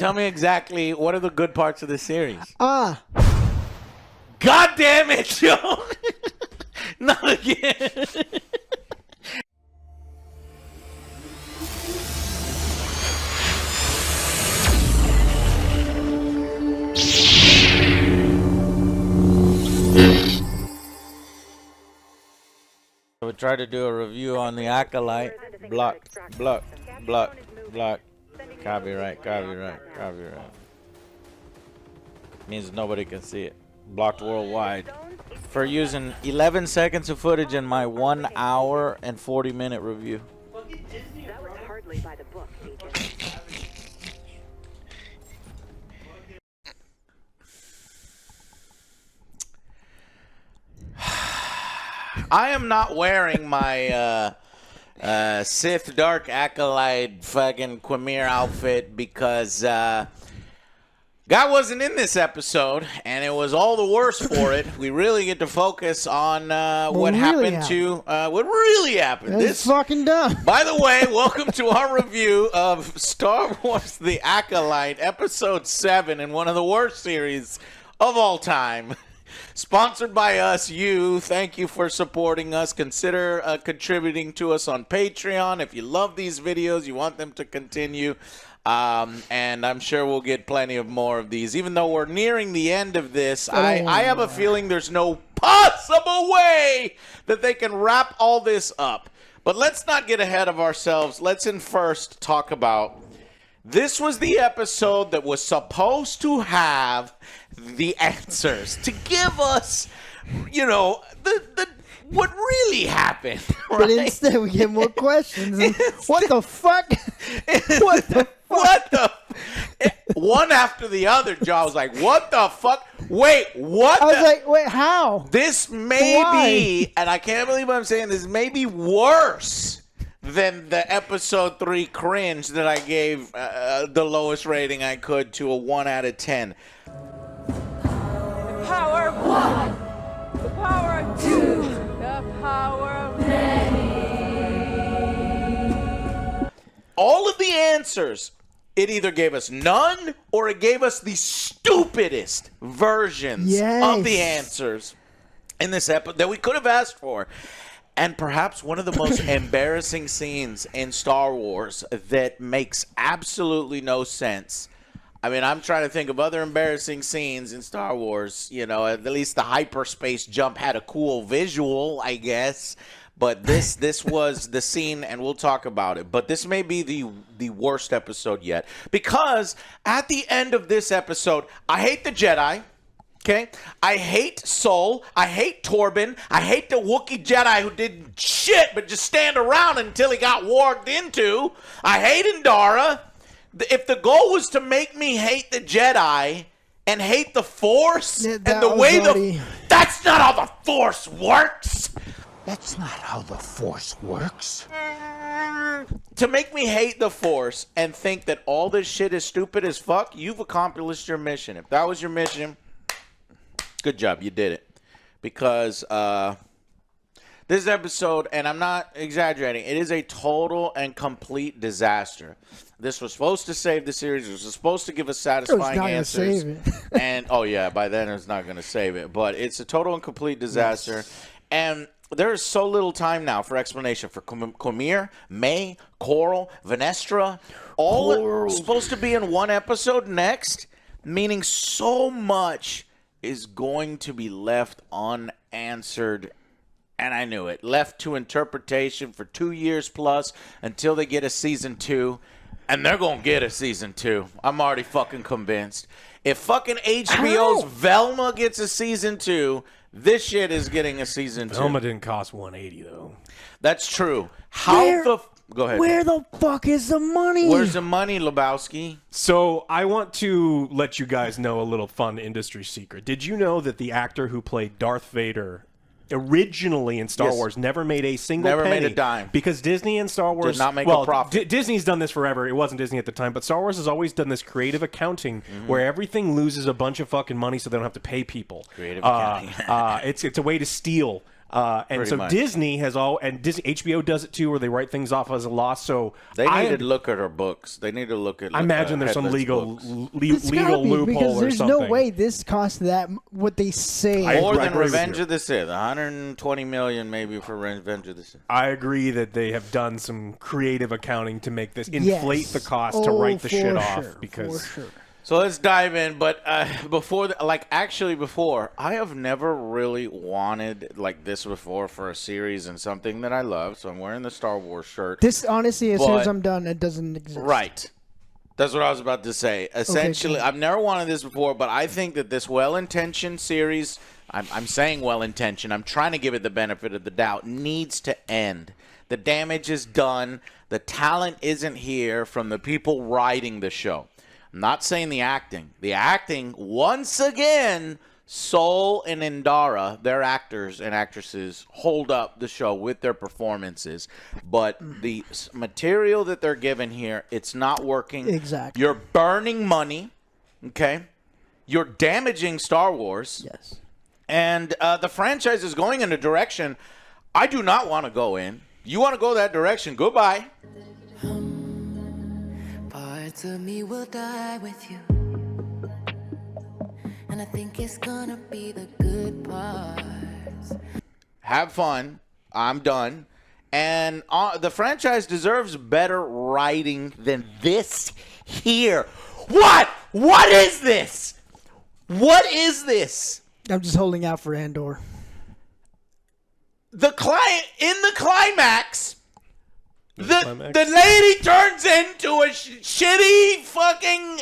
Tell me exactly what are the good parts of the series. God damn it, Joe! Not again. We tried to do a review on the Acolyte. Block. Copyright. Means nobody can see it. Blocked worldwide. For using 11 seconds of footage in my 1 hour and 40-minute review. That was hardly by the book, Agent. I am not wearing my Sith Dark Acolyte fucking Quimir outfit because God wasn't in this episode, and it was all the worse for it. We really get to focus on what really happened. This fucking dumb. By the way, welcome to our review of Star Wars The Acolyte, Episode 7, in one of the worst series of all time. Sponsored by us, you. Thank you for supporting us. Consider contributing to us on Patreon. If you love these videos, you want them to continue. And I'm sure we'll get plenty of more of these. Even though we're nearing the end of this, I have a feeling there's no possible way that they can wrap all this up. But let's not get ahead of ourselves. Let's first talk about this was the episode that was supposed to have the answers to give us, you know, the what really happened. Right? But instead, we get more questions. And what the fuck? What the? One after the other, Joe was like, "What the fuck? Wait, what?" I was like, "Wait, how?" This may be, and I can't believe I'm saying this, may be worse than the episode 3 cringe that I gave the lowest rating I could to a 1 out of 10. The power of one, the power of two, the power of many. All of the answers, it either gave us none or it gave us the stupidest versions of the answers in this episode that we could have asked for. And perhaps one of the most embarrassing scenes in Star Wars that makes absolutely no sense. I mean, I'm trying to think of other embarrassing scenes in Star Wars. You know, at least the hyperspace jump had a cool visual, I guess. But this was the scene, and we'll talk about it. But this may be the worst episode yet. Because at the end of this episode, I hate the Jedi. Okay, I hate Sol. I hate Torben. I hate the Wookie Jedi who did shit but just stand around until he got warged into. I hate Indara. If the goal was to make me hate the Jedi and hate the Force and the way that's not how the Force works. That's not how the Force works. To make me hate the Force and think that all this shit is stupid as fuck, you've accomplished your mission. If that was your mission, good job, you did it. Because this episode, and I'm not exaggerating, it is a total and complete disaster. This was supposed to save the series. It was supposed to give us satisfying answers. Save it. And, oh yeah, by then it's not going to save it. But it's a total and complete disaster. Yes. And there is so little time now for explanation for Quimir, May, Coral, Vestra. All supposed to be in one episode next, meaning so much is going to be left unanswered, and I knew it. Left to interpretation for 2 years plus until they get a season 2, and they're going to get a season 2. I'm already fucking convinced. If fucking HBO's Velma gets a season 2, this shit is getting a season 2. Velma didn't cost $180 though. That's true. Go ahead. Where the fuck is the money? Where's the money, Lebowski? So I want to let you guys know a little fun industry secret. Did you know that the actor who played Darth Vader originally in Star Wars never made a single penny? Never made a dime. Because Disney and Star Wars... Did not make a profit. Disney's done this forever. It wasn't Disney at the time, but Star Wars has always done this creative accounting where everything loses a bunch of fucking money so they don't have to pay people. Creative accounting. It's a way to steal And Pretty so much. Disney has HBO does it too, where they write things off as a loss. So They need to look at her books. They need to look at. I imagine there's some Headlet's legal books. It's gotta legal be, loophole because or there's something. no way this cost that what they say. More I than agree with Revenge you. of the Sith. 120 million maybe for Revenge of the Sith. I agree that they have done some creative accounting to make this inflate Yes. the cost to Oh, write the for shit sure, off because. for sure. So let's dive in. But before, I have never really wanted like this before for a series and something that I love. So I'm wearing the Star Wars shirt. This honestly, as soon as But- I'm done, it doesn't exist. Right. That's what I was about to say. Essentially, good. I've never wanted this before, but I think that this well-intentioned series, I'm saying well-intentioned, I'm trying to give it the benefit of the doubt, needs to end. The damage is done. The talent isn't here from the people writing the show. I'm not saying the acting. The acting, once again, Soul and Indara, their actors and actresses, hold up the show with their performances. But the material that they're given here, it's not working. Exactly. You're burning money, okay? You're damaging Star Wars. Yes. And the franchise is going in a direction I do not want to go in. You want to go that direction, goodbye. Parts of me will die with you, and I think it's gonna be the good parts. Have fun. I'm done. And the franchise deserves better writing than this here. What? What is this? What is this? I'm just holding out for Andor. The client in the climax. climax? The lady turns into a shitty fucking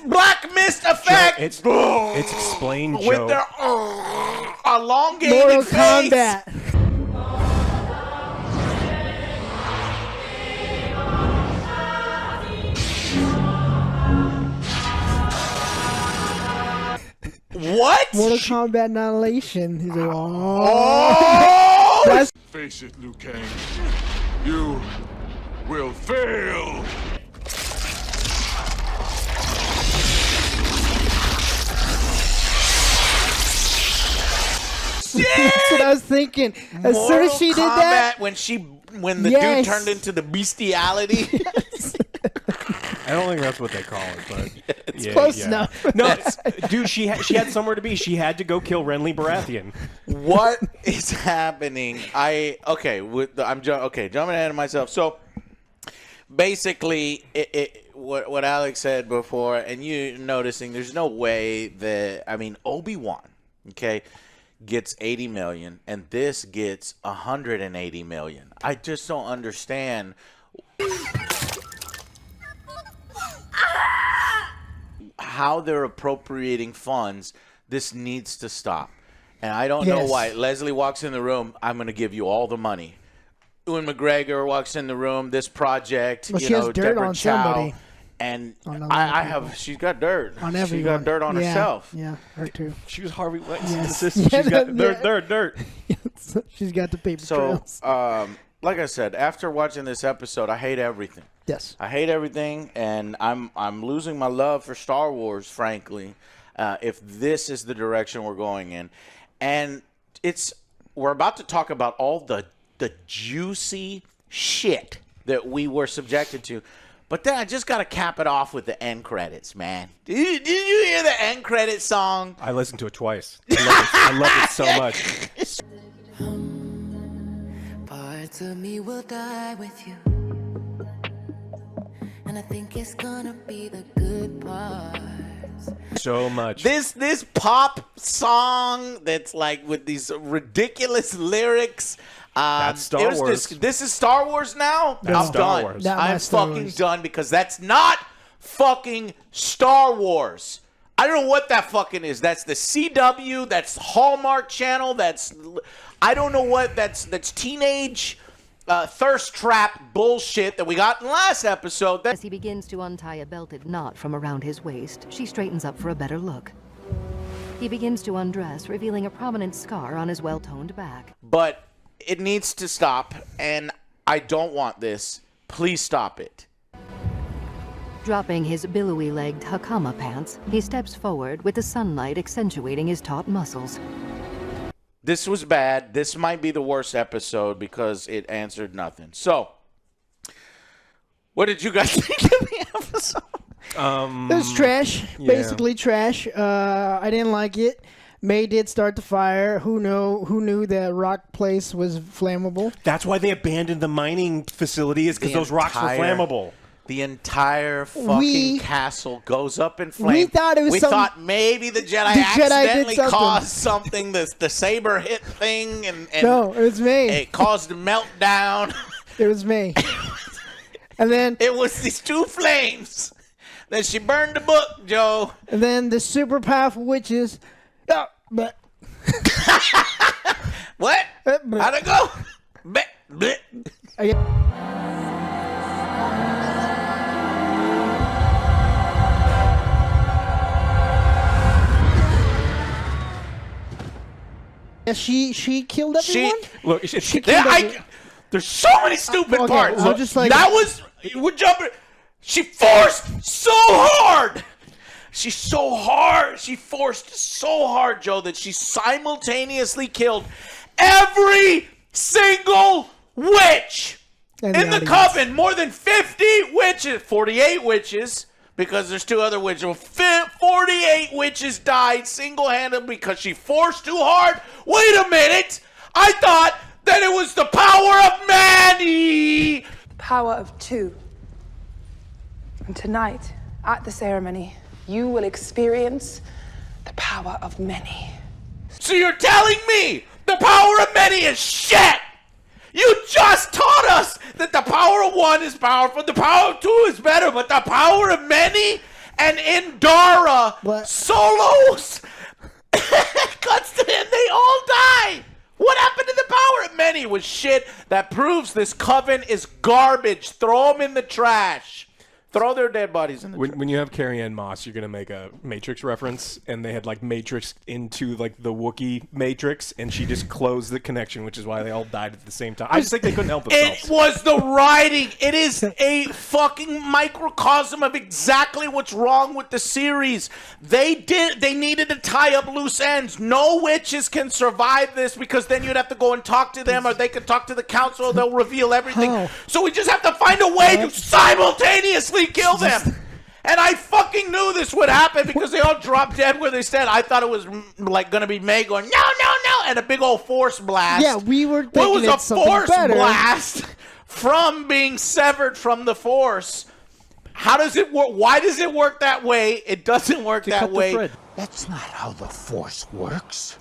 black mist effect It's explained, Joe. with their elongated Mortal face. Kombat. What? Mortal Kombat Annihilation. He's like, Oh! That's Face it, Liu Kang. You will fail. that's what I was thinking. As soon Mortal as she did Kombat, that, when the Yes. dude turned into the bestiality. I don't think that's what they call it, but it's close enough. No, dude, she had somewhere to be. She had to go kill Renly Baratheon. What is happening? Jumping ahead of myself. So basically, what Alex said before, and you noticing, there's no way that Obi-Wan, gets 80 million, and this gets 180 million. I just don't understand. How they're appropriating funds. This needs to stop. And I don't know Yes. why. Leslie walks in the room, I'm going to give you all the money. Ewan McGregor walks in the room, this project, Well, she has dirt Deborah on Chow. somebody. And On a lot of she's got dirt. on She everyone. got dirt on Yeah, herself. Yeah, her too. She was Harvey Weinstein's Yes. assistant. Yeah, She's got yeah. dirt. She's got the paper So, trails. like I said, after watching this episode, I hate everything. Yes. I hate everything, and I'm losing my love for Star Wars, frankly, if this is the direction we're going in. And we're about to talk about all the juicy shit that we were subjected to. But then I just got to cap it off with the end credits, man. Did you hear the end credits song? I listened to it twice. I loved it so much. Parts of me will die with you, and I think it's gonna be the good parts. So much. This pop song that's like with these ridiculous lyrics. That's Star Wars. This is Star Wars now? That's I'm Star done. Wars. Not I'm my Star fucking Wars. done because that's not fucking Star Wars. I don't know what that fucking is. That's the CW. That's Hallmark Channel. I don't know what that's teenage thirst trap bullshit that we got in the last episode. As he begins to untie a belted knot from around his waist, she straightens up for a better look. He begins to undress, revealing a prominent scar on his well-toned back. But it needs to stop, and I don't want this. Please stop it. Dropping his billowy-legged hakama pants, he steps forward with the sunlight accentuating his taut muscles. This was bad. This might be the worst episode because it answered nothing. So, what did you guys think of the episode? It was trash. Basically trash. I didn't like it. May did start the fire. Who knew that rock place was flammable? That's why they abandoned the mining facility, is because those rocks were flammable. The entire fucking castle goes up in flames. We thought it was We thought maybe the Jedi accidentally caused something. The saber hit thing, and no, it was me. It caused a meltdown. It was me. And then it was these two flames. Then she burned the book, Joe. And then the super powerful witches. Oh, but what? How'd it go? She killed everyone. There's so many stupid parts. Well, just like that was we're jumping. She forced so hard. She forced so hard, Joe, that she simultaneously killed every single witch in the Coven. More than 50 witches, 48 witches, because there's 2 other witches. 48 witches died single-handed because she forced too hard. Wait a minute. I thought that it was the power of Manny. Power of 2. And tonight, at the ceremony, you will experience the power of many. So you're telling me the power of many is shit? You just taught us that the power of 1 is powerful, the power of 2 is better, but the power of many and Indara solos cuts to end, they all die. What happened to the power of many? Was shit. That proves this Coven is garbage. Throw them in the trash. Throw their dead bodies in the trash. When you have Carrie Ann Moss, you're going to make a Matrix reference, and they had like Matrix into like the Wookie Matrix, and she just closed the connection, which is why they all died at the same time. I just think they couldn't help themselves. It was the writing. It is a fucking microcosm of exactly what's wrong with the series. They needed to tie up loose ends. No witches can survive this because then you'd have to go and talk to them, or they could talk to the council. They'll reveal everything. So we just have to find a way to simultaneously kill them. And I fucking knew this would happen because they all dropped dead where they stand. I thought it was like going to be May going, no, and a big old force blast. Yeah, we were thinking what was it's a force better. blast from being severed from the force? How does it work? Why does it work that way? It doesn't work that way. That's not how the Force works.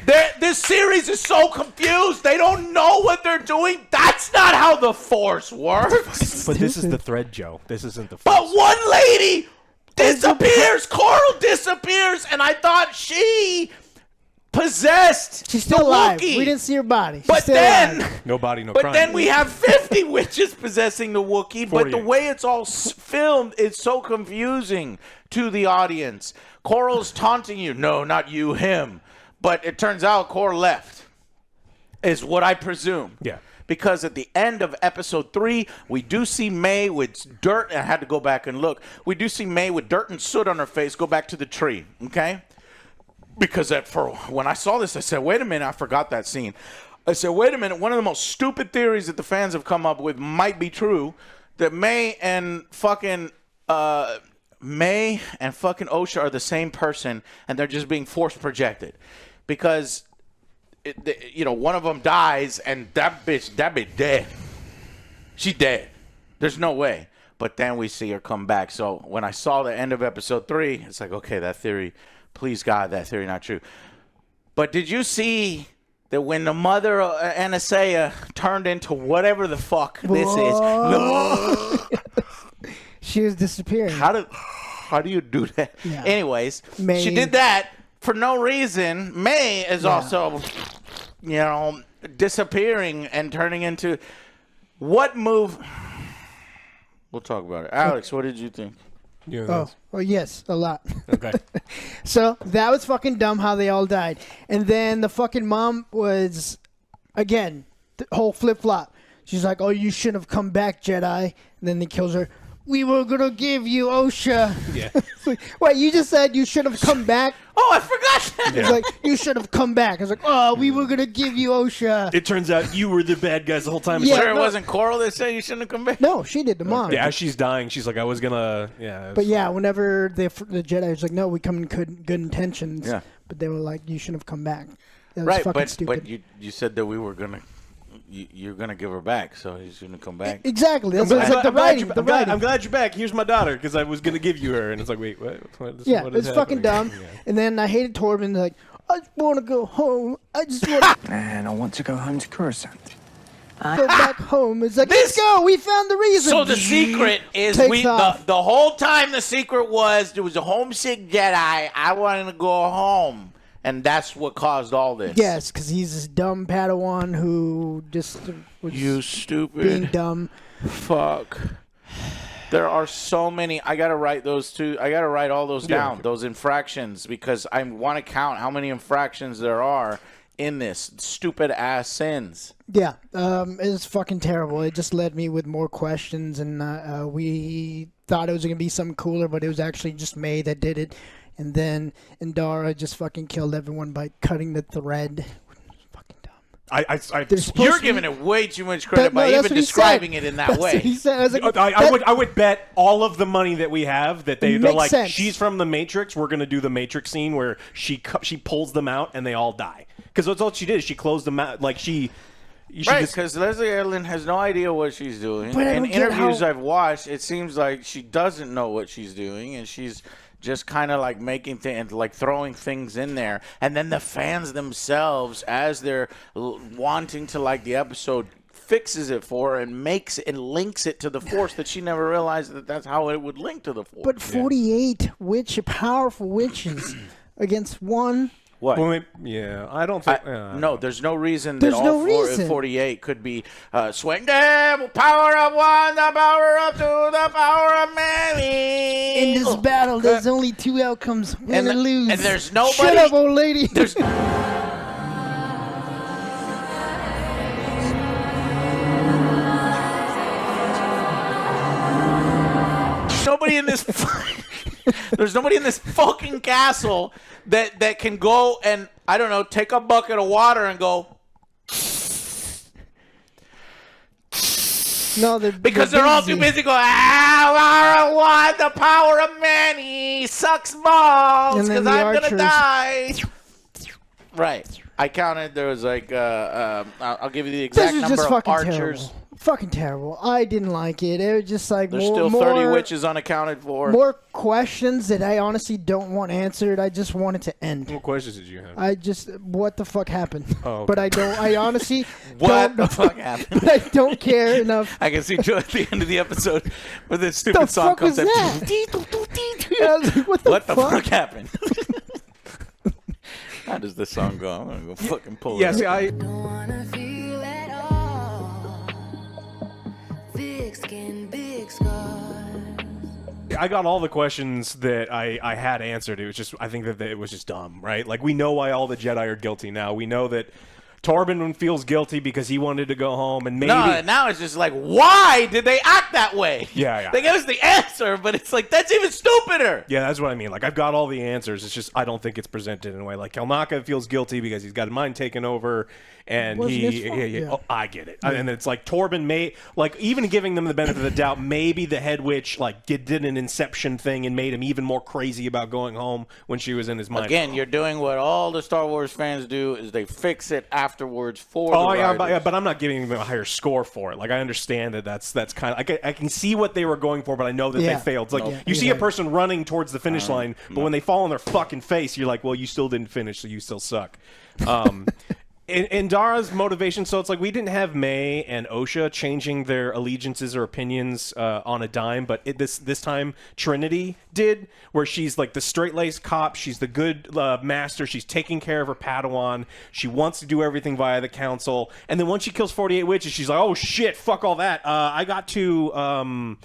This series is so confused. They don't know what they're doing. That's not how the Force works. But this is the thread, Joe. This isn't the Force. But one lady disappears. Coral disappears, and I thought she possessed She's still the alive. Wookiee. We didn't see her body. She's But still then, alive. No body, no but crime. then we have 50 witches possessing the Wookiee. But the 48. way it's all filmed is so confusing to the audience. Coral's taunting you. No, not you, him. But it turns out Coral left, is what I presume. Yeah. Because at the end of episode 3, we do see May with dirt. And I had to go back and look. We do see May with dirt and soot on her face go back to the tree. Okay? Because when I saw this, I said, wait a minute, I forgot that scene. I said, wait a minute, one of the most stupid theories that the fans have come up with might be true, that May and fucking Osha are the same person, and they're just being force projected. Because, one of them dies, and that bitch dead. She's dead. There's no way. But then we see her come back. So when I saw the end of episode 3, it's like, okay, that theory... Please, God, that theory not true. But did you see that when the mother Anastasia turned into whatever the fuck this is? No. She was disappearing. How do you do that? Yeah. Anyways, May. she did that for no reason. May is also, disappearing and turning into what move? We'll talk about it. Alex, what did you think? Oh, yes, a lot. Okay. So that was fucking dumb how they all died. And then the fucking mom was, again, the whole flip-flop. She's like, oh, you shouldn't have come back, Jedi. And then he kills her. we were gonna give you OSHA. Yeah. It's like, wait, you just said you should have come back? Oh, I forgot that. It's like, you should have come back. I was like, oh, we were gonna give you OSHA. It turns out you were the bad guys the whole time. Yeah, Sure, it wasn't Coral that said you shouldn't have come back? No, she did, the mom. Yeah, as she's dying, she's like, I was gonna. Yeah. But yeah, whenever the Jedi was like, no, we come in good intentions. Yeah. But they were like, you shouldn't have come back. That was Right, fucking stupid. but you said that we were gonna. You're gonna give her back, so he's gonna come back. Exactly. That's what it's like. The writing. I'm glad you're back. Here's my daughter because I was gonna give you her, and it's like, wait, what? Yeah, what is it's fucking happening? dumb. Yeah. And then I hated Torben. Like, I just want to go home. I just want to And I want to go home to Coruscant. go back home. It's like, let's go. We found the reason. So the secret is Takes off. the whole time the secret was there was a homesick Jedi. I wanted to go home, and that's what caused all this. Yes, because he's this dumb Padawan who just was You stupid. being dumb. Fuck. There are so many. I gotta write those too. I gotta write all those down. Those infractions, because I want to count how many infractions there are in this stupid ass sins. Yeah, it's fucking terrible. It just led me with more questions, and we thought it was gonna be something cooler, but it was actually just May that did it. And then Indara just fucking killed everyone by cutting the thread. Fucking dumb. You're giving it way too much credit by even describing it in that That's way. what he said. I was like, I would bet all of the money that we have that they're Makes like, sense. she's from the Matrix. We're gonna do the Matrix scene where she pulls them out and they all die, because that's all she did. She closed them out. Like she Right, because Leslie Edlin has no idea what she's doing. But I In don't get interviews how- I've watched, it seems like she doesn't know what she's doing, and she's just kind of like making things, like throwing things in there. And then the fans themselves, as they're wanting to like the episode, fixes it for her and makes it and links it to the Force that she never realized that that's how it would link to the Force. But 48 powerful witches against one. What? Well, yeah, I don't think. No, there's no reason There's that no all reason. 48 could be swing them, power of one, the power of two, the power of many. In this battle, there's only two outcomes: win or lose. And there's nobody. Shut up, old lady. There's nobody in this. There's nobody in this fucking castle that can go and, I don't know, take a bucket of water and go. No, because they're all too busy going, I want the power of many, sucks balls, And then because the I'm going to archers. die. Right. I counted, there was like, I'll give you the exact This was number just of fucking archers. terrible. Fucking terrible. I didn't like it. It was just like There's more, still 30 more, witches unaccounted for. more questions that I honestly don't want answered. I just want it to end. What questions did you have? I just, what the fuck happened? Oh, okay. But I honestly What don't the know. fuck happened? But I don't care enough. I can see Joe at the end of the episode where this stupid The song fuck was comes that? in. I was like, what the What the fuck? fuck happened? How does this song go? I'm gonna go fucking pull Yeah, it. see, I. Don't wanna feel at all. Thick skin, big scars. I got all the questions that I had answered. It was just, I think that it was just dumb, right? Like, we know why all the Jedi are guilty now. We know that Torben feels guilty because he wanted to go home, and maybe... No, now it's just like, why did they act that way? Yeah. They gave us the answer, but it's like, that's even stupider. Yeah, that's what I mean. Like, I've got all the answers. It's just, I don't think it's presented in a way. Like, Kalnaka feels guilty because he's got his mind taken over, and Wasn't his fault. yeah. Oh, I get it. And it's like, Torben may, like, even giving them the benefit of the doubt, maybe the head witch, like, did an Inception thing and made him even more crazy about going home when she was in his mind. Again, you're doing what all the Star Wars fans do, is they fix it afterwards for the writers. But I'm not giving them a higher score for it. Like, I understand that that's kind of, I can see what they were going for, but I know that they failed. It's like, you see a person running towards the finish line, but when they fall on their fucking face, you're like, well, you still didn't finish, so you still suck. And Dara's motivation, so it's like we didn't have May and Osha changing their allegiances or opinions on a dime, but this time Trinity did, where she's like the straight-laced cop, she's the good master, she's taking care of her Padawan, she wants to do everything via the council, and then once she kills 48 witches, she's like, oh shit, fuck all that, I got to,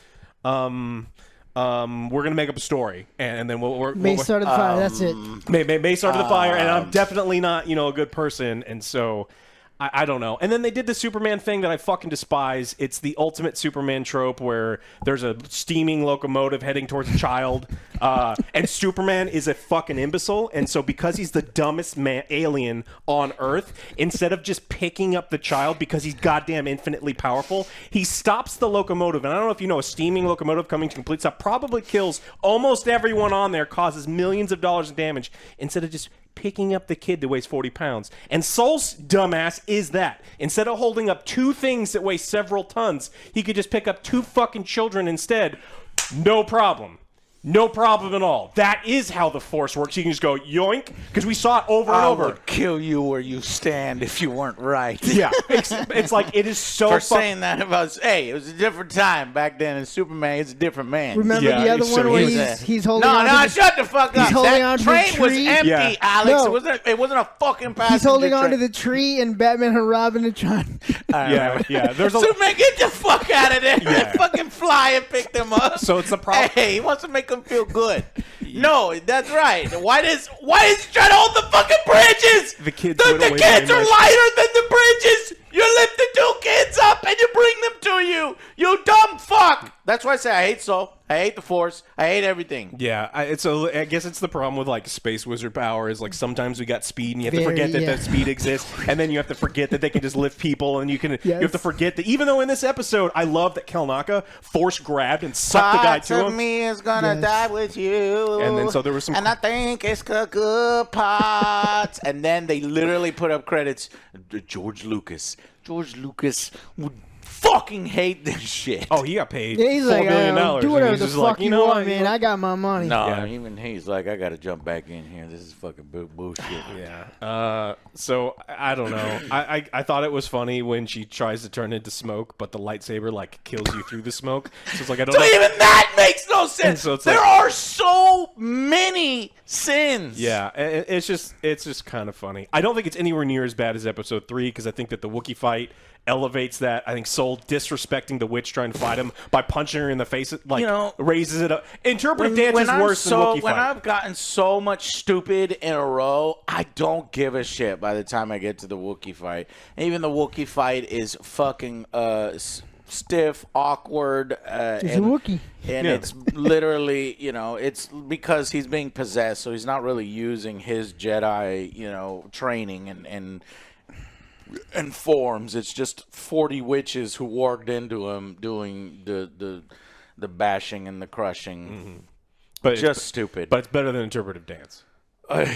we're gonna make up a story, and then May started the fire. That's it. May started the fire, and I'm definitely not, a good person, and so I don't know. And then they did the Superman thing that I fucking despise. It's the ultimate Superman trope where there's a steaming locomotive heading towards a child, and Superman is a fucking imbecile. And so because he's the dumbest alien on Earth, instead of just picking up the child because he's goddamn infinitely powerful, he stops the locomotive. And I don't know if you know, a steaming locomotive coming to complete stop probably kills almost everyone on there, causes millions of dollars in damage, instead of just picking up the kid that weighs 40 pounds. And Soul's dumbass is that. Instead of holding up 2 things that weigh several tons, he could just pick up 2 fucking children instead. No problem. No problem at all. That is how the Force works. You can just go yoink, because we saw it over and over. I would kill you where you stand if you weren't right. Yeah, it's like it is so. For saying that about, hey, it was a different time back then, and Superman is a different man. Remember the other one where he's holding on to the, shut the fuck up. That train was empty, Alex. No. It wasn't a fucking passenger He's holding on to train. the tree, and Batman and Robin are trying. Yeah. There's Superman, get the fuck out of there. Fucking fly and pick them up. So it's the problem. Hey, he wants to make them feel good. No, that's right. Why is he trying to hold the fucking bridges? The kids are lighter than the bridges. You lift the 2 kids up and you bring them to you. You dumb fuck. That's why I say I hate Soul. I hate the Force. I hate everything. Yeah, I guess it's the problem with like Space Wizard power is like sometimes we got speed and you have to forget that speed exists, and then you have to forget that they can just lift people, and you have to forget that even though in this episode I love that Kelnaka Force grabbed and sucked the guy to him. Part of me is gonna die with you. And then so there was some, and I think it's a good part. And then they literally put up credits. George Lucas would fucking hate this shit. Oh, he got paid. Yeah, he's $4 like, billion. do whatever the just fuck like, you want, man. I got my money. No, even he's like, I gotta jump back in here. This is fucking bullshit. Yeah. So I don't know. I thought it was funny when she tries to turn into smoke, but the lightsaber like kills you through the smoke. So it's like I don't know. Even that makes no sense. So it's there are so many sins. Yeah, it's just kind of funny. I don't think it's anywhere near as bad as episode 3 because I think that the Wookiee fight elevates that. I think Soul disrespecting the witch trying to fight him by punching her in the face, like, raises it up. Interpretive dance is worse than Wookiee fight. When I've gotten so much stupid in a row, I don't give a shit by the time I get to the Wookiee fight. And even the Wookiee fight is fucking stiff, awkward. It's a Wookiee. And it's literally, it's because he's being possessed, so he's not really using his Jedi, training and forms. It's just 40 witches who walked into him doing the bashing and the crushing. Mm-hmm. But just stupid. But it's better than interpretive dance.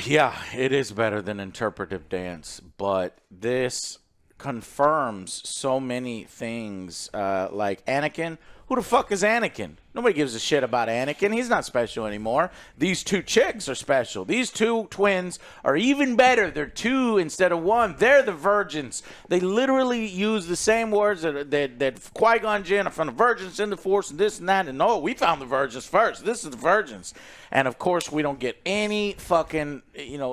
Yeah, it is better than interpretive dance. But this confirms so many things. Like Anakin. Who the fuck is Anakin? Nobody gives a shit about Anakin. He's not special anymore. These 2 chicks are special. These 2 twins are even better. They're 2 instead of 1. They're the virgins. They literally use the same words that Qui-Gon Jinn are from the virgins in the Force and this and that. And no, we found the virgins first. This is the virgins. And of course, we don't get any fucking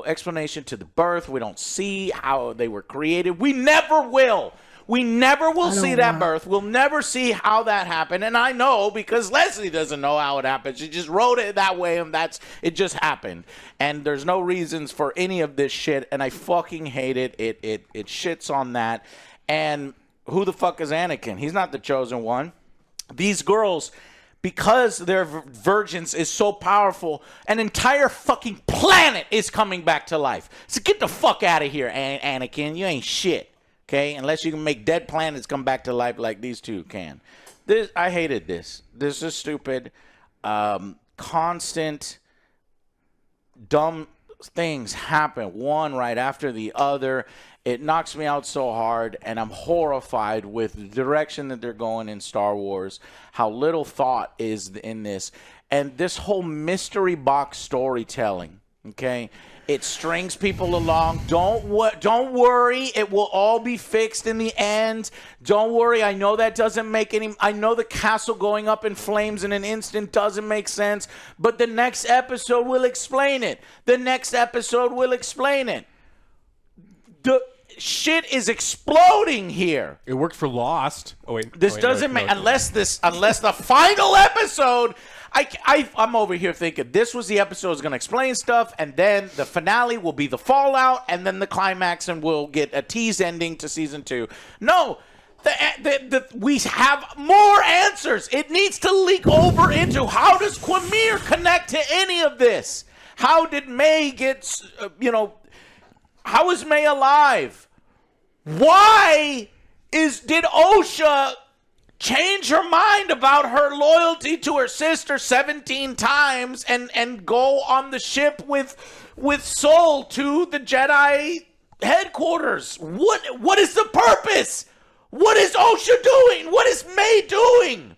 explanation to the birth. We don't see how they were created. We never will. We never will see that birth. We'll never see how that happened. And I know because Leslie doesn't know how it happened. She just wrote it that way, and it just happened. And there's no reasons for any of this shit, and I fucking hate it. It shits on that. And who the fuck is Anakin? He's not the chosen one. These girls, because their virgins is so powerful, an entire fucking planet is coming back to life. So get the fuck out of here, Anakin. You ain't shit. Okay, unless you can make dead planets come back to life like these 2 can. I hated this. This is stupid. Constant dumb things happen, one right after the other. It knocks me out so hard, and I'm horrified with the direction that they're going in Star Wars, how little thought is in this, and this whole mystery box storytelling, okay? It strings people along. Don't worry. It will all be fixed in the end. Don't worry. I know that doesn't make any... I know the castle going up in flames in an instant doesn't make sense, but the next episode will explain it. The next episode will explain it. The shit is exploding here. It worked for Lost. Oh, wait. This doesn't make... Unless the final episode... I'm over here thinking this was the episode was going to explain stuff, and then the finale will be the fallout, and then the climax, and we'll get a tease ending to season 2. No, we have more answers. It needs to leak over into how does Quamir connect to any of this? How did May get, how is May alive? Why did Osha change her mind about her loyalty to her sister 17 times and go on the ship with Soul to the Jedi headquarters? What is the purpose? What is Osha doing? What is May doing?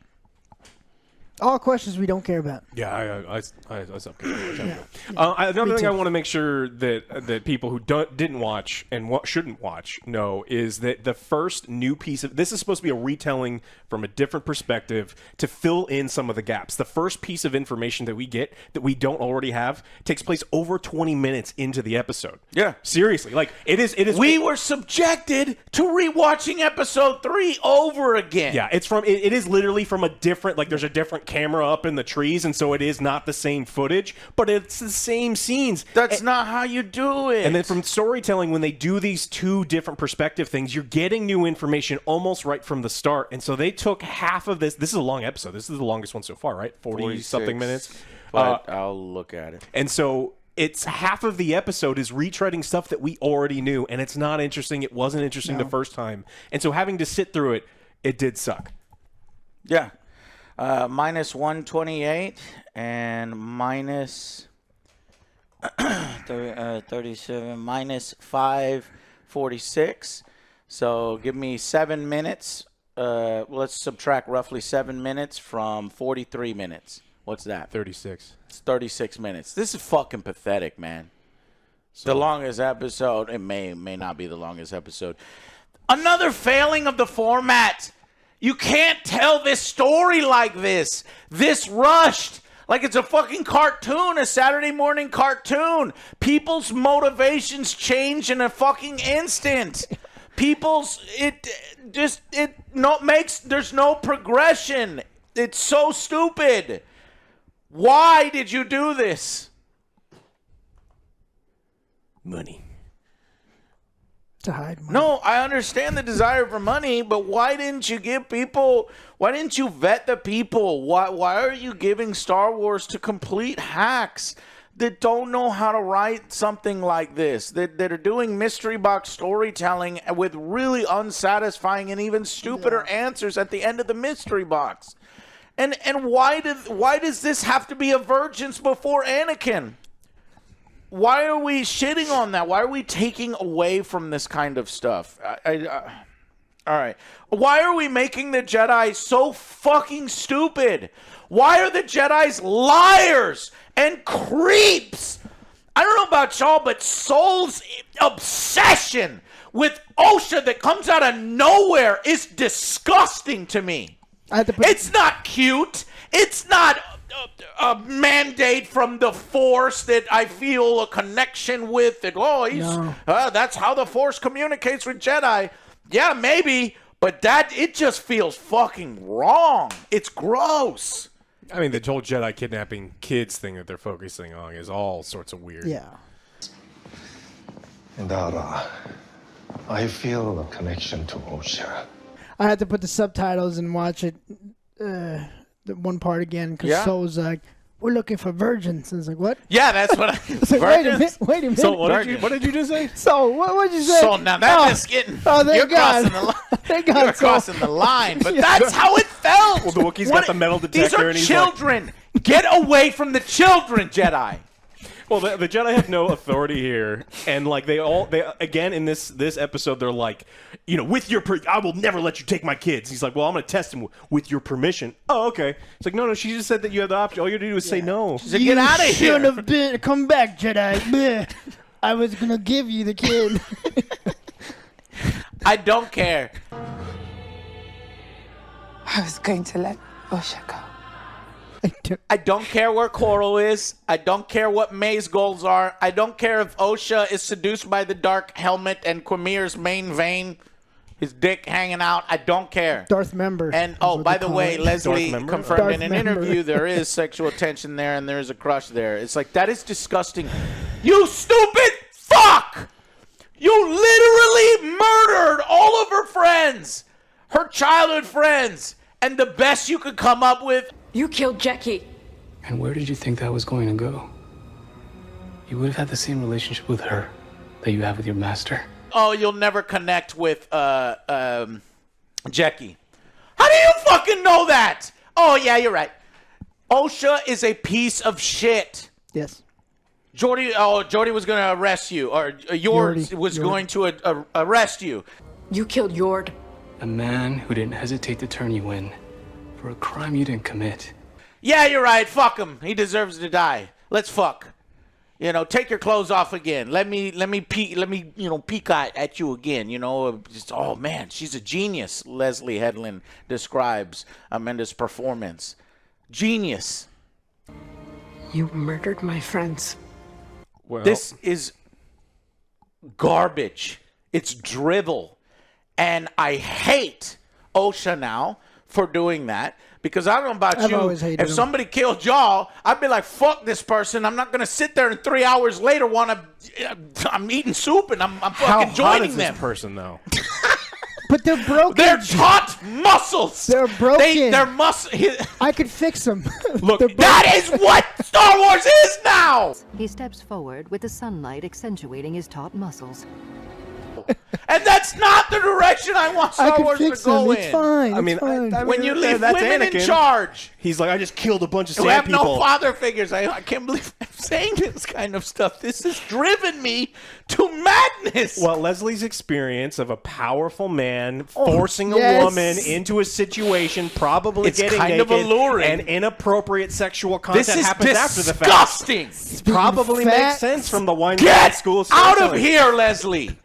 All questions we don't care about. Yeah, I stopped caring. Another thing I want to make sure that people who didn't watch and shouldn't watch know is that the first new piece of this is supposed to be a retelling from a different perspective to fill in some of the gaps. The first piece of information that we get that we don't already have takes place over 20 minutes into the episode. Yeah, seriously, like it is. We were subjected to rewatching episode 3 over again. Yeah, it is literally from a different, like there's a different camera up in the trees, and so it is not the same footage, but it's the same scenes. That's not how you do it. And then from storytelling, when they do these two different perspective things, you're getting new information almost right from the start. And so they took half of this. This is a long episode. This is the longest one so far, right? 40-something minutes. But I'll look at it. And so it's half of the episode is retreading stuff that we already knew, and it's not interesting. It wasn't interesting the first time. And so having to sit through it did suck. Yeah. Minus 128 and minus 37, minus 546. So give me 7 minutes. Let's subtract roughly 7 minutes from 43 minutes. What's that? 36. It's 36 minutes. This is fucking pathetic, man. So, the longest episode. It may not be the longest episode. Another failing of the format. You can't tell this story like this rushed, like it's a fucking cartoon, a Saturday morning cartoon. People's motivations change in a fucking instant. There's no progression. It's so stupid. Why did you do this? Money. To hide money. No, I understand the desire for money, but why didn't you vet the people? Why are you giving Star Wars to complete hacks that don't know how to write something like this, that are doing mystery box storytelling with really unsatisfying and even stupider answers at the end of the mystery box? And why does this have to be a virgins before Anakin? Why are we shitting on that? Why are we taking away from this kind of stuff? All right. Why are we making the Jedi so fucking stupid? Why are the Jedis liars and creeps? I don't know about y'all, but Soul's obsession with Osha that comes out of nowhere is disgusting to me. It's not cute. It's not a mandate from the Force that I feel a connection with. That that's how the Force communicates with Jedi. Yeah, maybe, but it just feels fucking wrong. It's gross. I mean, the whole Jedi kidnapping kids thing that they're focusing on is all sorts of weird. Yeah. And I feel a connection to Osha. I had to put the subtitles and watch it. The one part again because Soul was like, "We're looking for virgins." I was like, "What?" Yeah, that's what I was like. Wait a minute. So what did you just say? So what did you say? So now that's getting. You're crossing the line. You're crossing the line, but that's how it felt. Well, the Wookiee's got the metal detector, these are children. Get away from the children, Jedi. Well, the Jedi have no authority here, and like they again in this episode, they're like, with your I will never let you take my kids. He's like, well, I'm going to test him with your permission. Oh, okay. It's like, no, she just said that you have the option. All you have to do is say no. She said, get out of here. You should have come back, Jedi. I was going to give you the kid. I don't care. I was going to let Osha go. I don't care where Coral is. I don't care what May's goals are. I don't care if Osha is seduced by the dark helmet and Quamir's main vein. his dick hanging out. I don't care. Darth member. And by the way, Leslie confirmed in an interview there is sexual tension there and there is a crush there. It's like, that is disgusting. You stupid fuck! You literally murdered all of her friends, her childhood friends, and the best you could come up with. You killed Jackie. And where did you think that was going to go? You would have had the same relationship with her that you have with your master. Oh, you'll never connect with Jackie. How do you fucking know that? Oh, yeah, you're right. OSHA is a piece of shit. Yes. Jordy was going to arrest you, or Yord was going to arrest you. You killed Yord. A man who didn't hesitate to turn you in for a crime you didn't commit. Yeah, you're right. Fuck him. He deserves to die. Let's fuck. You know, take your clothes off again. Let me peek at you again. You know, just, oh man, she's a genius. Leslie Headland describes Amanda's performance. Genius. You murdered my friends. Well, this is garbage. It's drivel, and I hate OSHA now for doing that. Because I don't know about if somebody killed y'all, I'd be like, fuck this person. I'm not going to sit there and 3 hours later I'm eating soup and I'm fucking joining them. This person, though? But they're broken. They're taut muscles. They're broken. They're I could fix them. Look, that is what Star Wars is now. He steps forward with the sunlight accentuating his taut muscles. And that's not the direction I want Star Wars to go in. It's fine. I mean, when you leave that's women Anakin. in charge, he's like, I just killed a bunch of who sand have people. no father figures. I can't believe I'm saying this kind of stuff. This has driven me to madness. Well, Leslie's experience of a powerful man forcing a woman into a situation, probably getting kind naked, of alluring. and inappropriate sexual content This is happens after the fact. disgusting. Probably makes sense from the Weinstein Get School of out of storytelling. here, Leslie.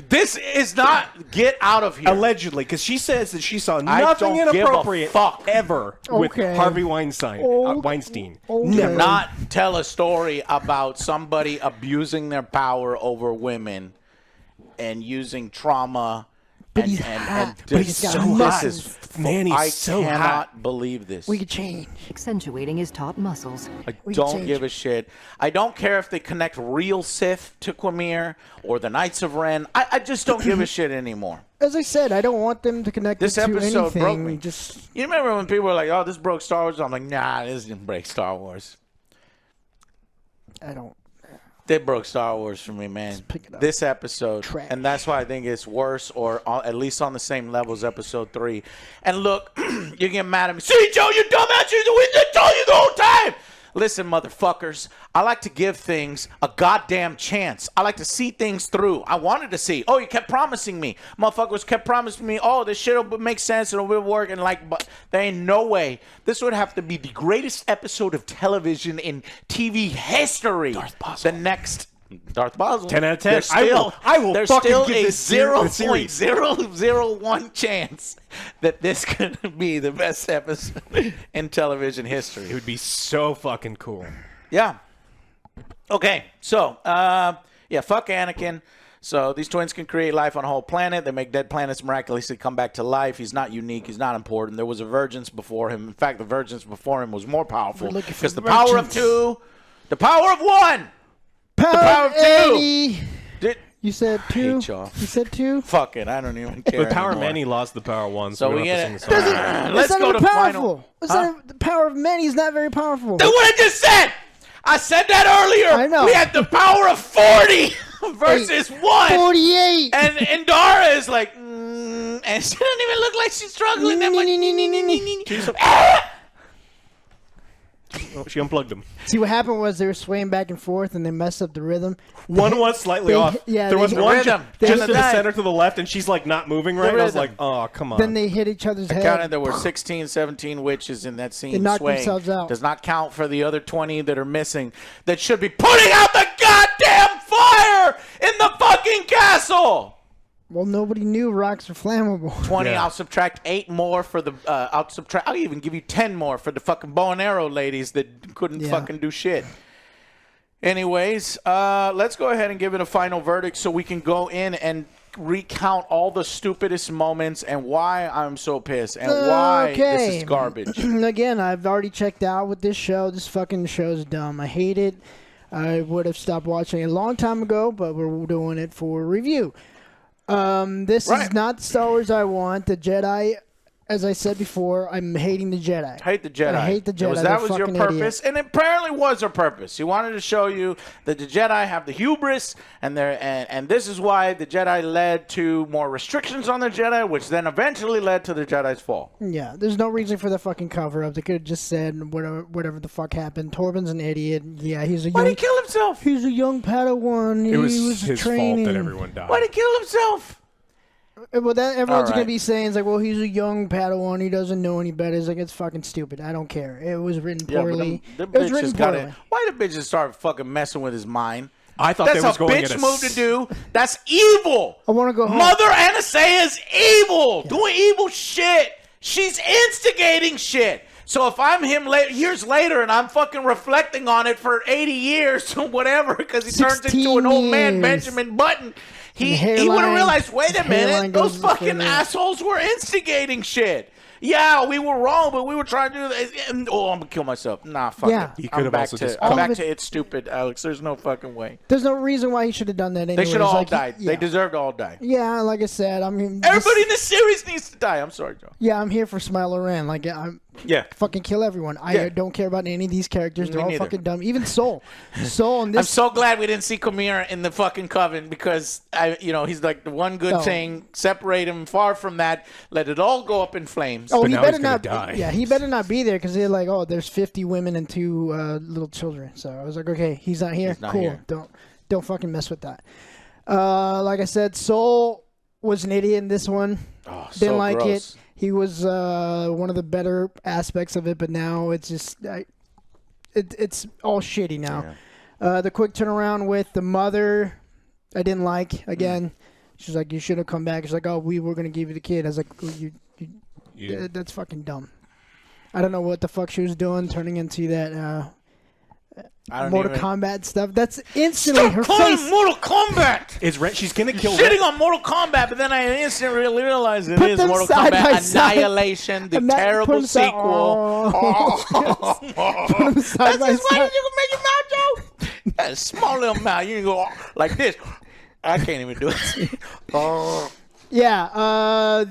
This is not. Get out of here. Allegedly, because she says that she saw I nothing don't give a inappropriate fuck. ever with Harvey Weinstein. Weinstein. Do not tell a story about somebody abusing their power over women and using trauma. But and, he's and, hot. and But he's got hot. this is Man, he's I so cannot hot. believe this. We could change. Accentuating his taut muscles. I don't give a shit. I don't care if they connect real Sith to Quamir or the Knights of Ren. I just don't give a shit anymore. As I said, I don't want them to connect This it to episode anything. broke me. Just You remember when people were like, "Oh, this broke Star Wars"? I'm like, "Nah, this didn't break Star Wars." I don't. They broke Star Wars for me, man. This episode. Trash. And that's why I think it's worse, or at least on the same level as episode 3. And look, you get mad at me. See, Joe, you dumbass, we just told you the whole time. Listen, motherfuckers, I like to give things a goddamn chance. I like to see things through. I wanted to see. Oh, you kept promising me. Motherfuckers kept promising me, oh, this shit will make sense and it will work. And like, but there ain't no way. This would have to be the greatest episode of television in TV history. Darth Boswell. The next Darth Boswell. 10 out of 10. There's still, I will there's fucking still give a this series. 0.001 chance that this could be the best episode in television history. It would be so fucking cool. Yeah. Okay, so, fuck Anakin. So these twins can create life on a whole planet. They make dead planets miraculously come back to life. He's not unique. He's not important. There was a Vergence before him. In fact, the Vergence before him was more powerful. Because the power of 2, the power of 1. Power of 2. Eddie. You said I 2. hate y'all. You said 2. Fuck it. I don't even care The power anymore. of many lost the power of 1, So we we don't have get to sing it. the song. Let's It's go not to powerful. final. The power of many is not very powerful. That's what I just said. I said that earlier. I know. We had the power of 40 versus 1. 48. And Dara is like, and she doesn't even look like she's struggling that much. Oh, she unplugged him. See, what happened was they were swaying back and forth, and they messed up the rhythm. One was slightly off. Yeah, there was they- one rhythm. just to the Rhythm. center to the left, and she's like not moving right. And I was rhythm. like, oh, come on. Then they hit each other's I head. counted there were 16, 17 witches in that scene They knocked swaying. themselves out. Does not count for the other 20 that are missing that should be putting out the goddamn fire in the fucking castle. Well, nobody knew rocks are flammable. 20, Yeah. I'll subtract 8 more for the, I'll even give you 10 more for the fucking bow and arrow ladies that couldn't fucking do shit. Anyways, let's go ahead and give it a final verdict so we can go in and recount all the stupidest moments and why I'm so pissed and why this is garbage. Again, I've already checked out with this show. This fucking show's dumb. I hate it. I would have stopped watching it a long time ago, but we're doing it for review. This is not the Star Wars I want. The Jedi, as I said before, I'm hating the Jedi. Hate the Jedi. I hate the Jedi. That was your purpose, and it apparently was her purpose. You wanted to show you that the Jedi have the hubris, and this is why the Jedi led to more restrictions on the Jedi, which then eventually led to the Jedi's fall. Yeah, there's no reason for the fucking cover-up. They could have just said whatever the fuck happened. Torben's an idiot. Yeah, he's a young... Why'd he kill himself? He's a young Padawan. It was training. his fault that everyone died. Why'd he kill himself? Well, everyone's going to be saying, it's like, well, he's a young Padawan. He doesn't know any better. It's like, it's fucking stupid. I don't care. It was written poorly. It was written poorly. Why the bitches start fucking messing with his mind? I thought that's they was a going bitch move to do. That's evil. I want to go home. Mother Anastasia is evil. Yeah. Doing evil shit. She's instigating shit. So if I'm him years later and I'm fucking reflecting on it for 80 years or whatever because he turns into an old man, Benjamin Button, he would have realized, wait a minute, those fucking assholes were instigating shit. Yeah, we were wrong, but we were trying to do that. I'm going to kill myself. Nah, fuck it. He could have also just... I'm back to it's stupid, Alex. There's no fucking way. There's no reason why he should have done that anyway. They should have all died. They deserved to all die. Yeah, like I said, I mean... Everybody in this series needs to die. I'm sorry, Joe. Yeah, I'm here for Smiler Ran. Like, I'm... Yeah. Fucking kill everyone. I don't care about any of these characters. They're all fucking dumb. Even Soul. Soul and this... I'm so glad we didn't see Komira in the fucking Coven because, he's like the one good thing. Separate him far from that. Let it all go up in flames. Oh, he better not die. Yeah, he better not be there because they're like, oh, there's 50 women and 2 little children. So I was like, okay, he's not here. Cool. Here. Don't fucking mess with that. Like I said, Soul was an idiot in this one. Oh, Didn't like it. He was one of the better aspects of it, but now it's just it's all shitty now. Yeah. The quick turnaround with the mother, I didn't like. Again, she's like, you should have come back. She's like, oh, we were going to give you the kid. I was like, oh, that's fucking dumb. I don't know what the fuck she was doing, turning into that Mortal Kombat stuff. That's instantly her face. Mortal Kombat. She's gonna kill. Shitting on Mortal Kombat, but then I instantly realized it is Mortal Kombat Annihilation, the terrible sequel. That's just why you can make your mouth, Joe. That small little mouth. You can go like this. I can't even do it. Yeah.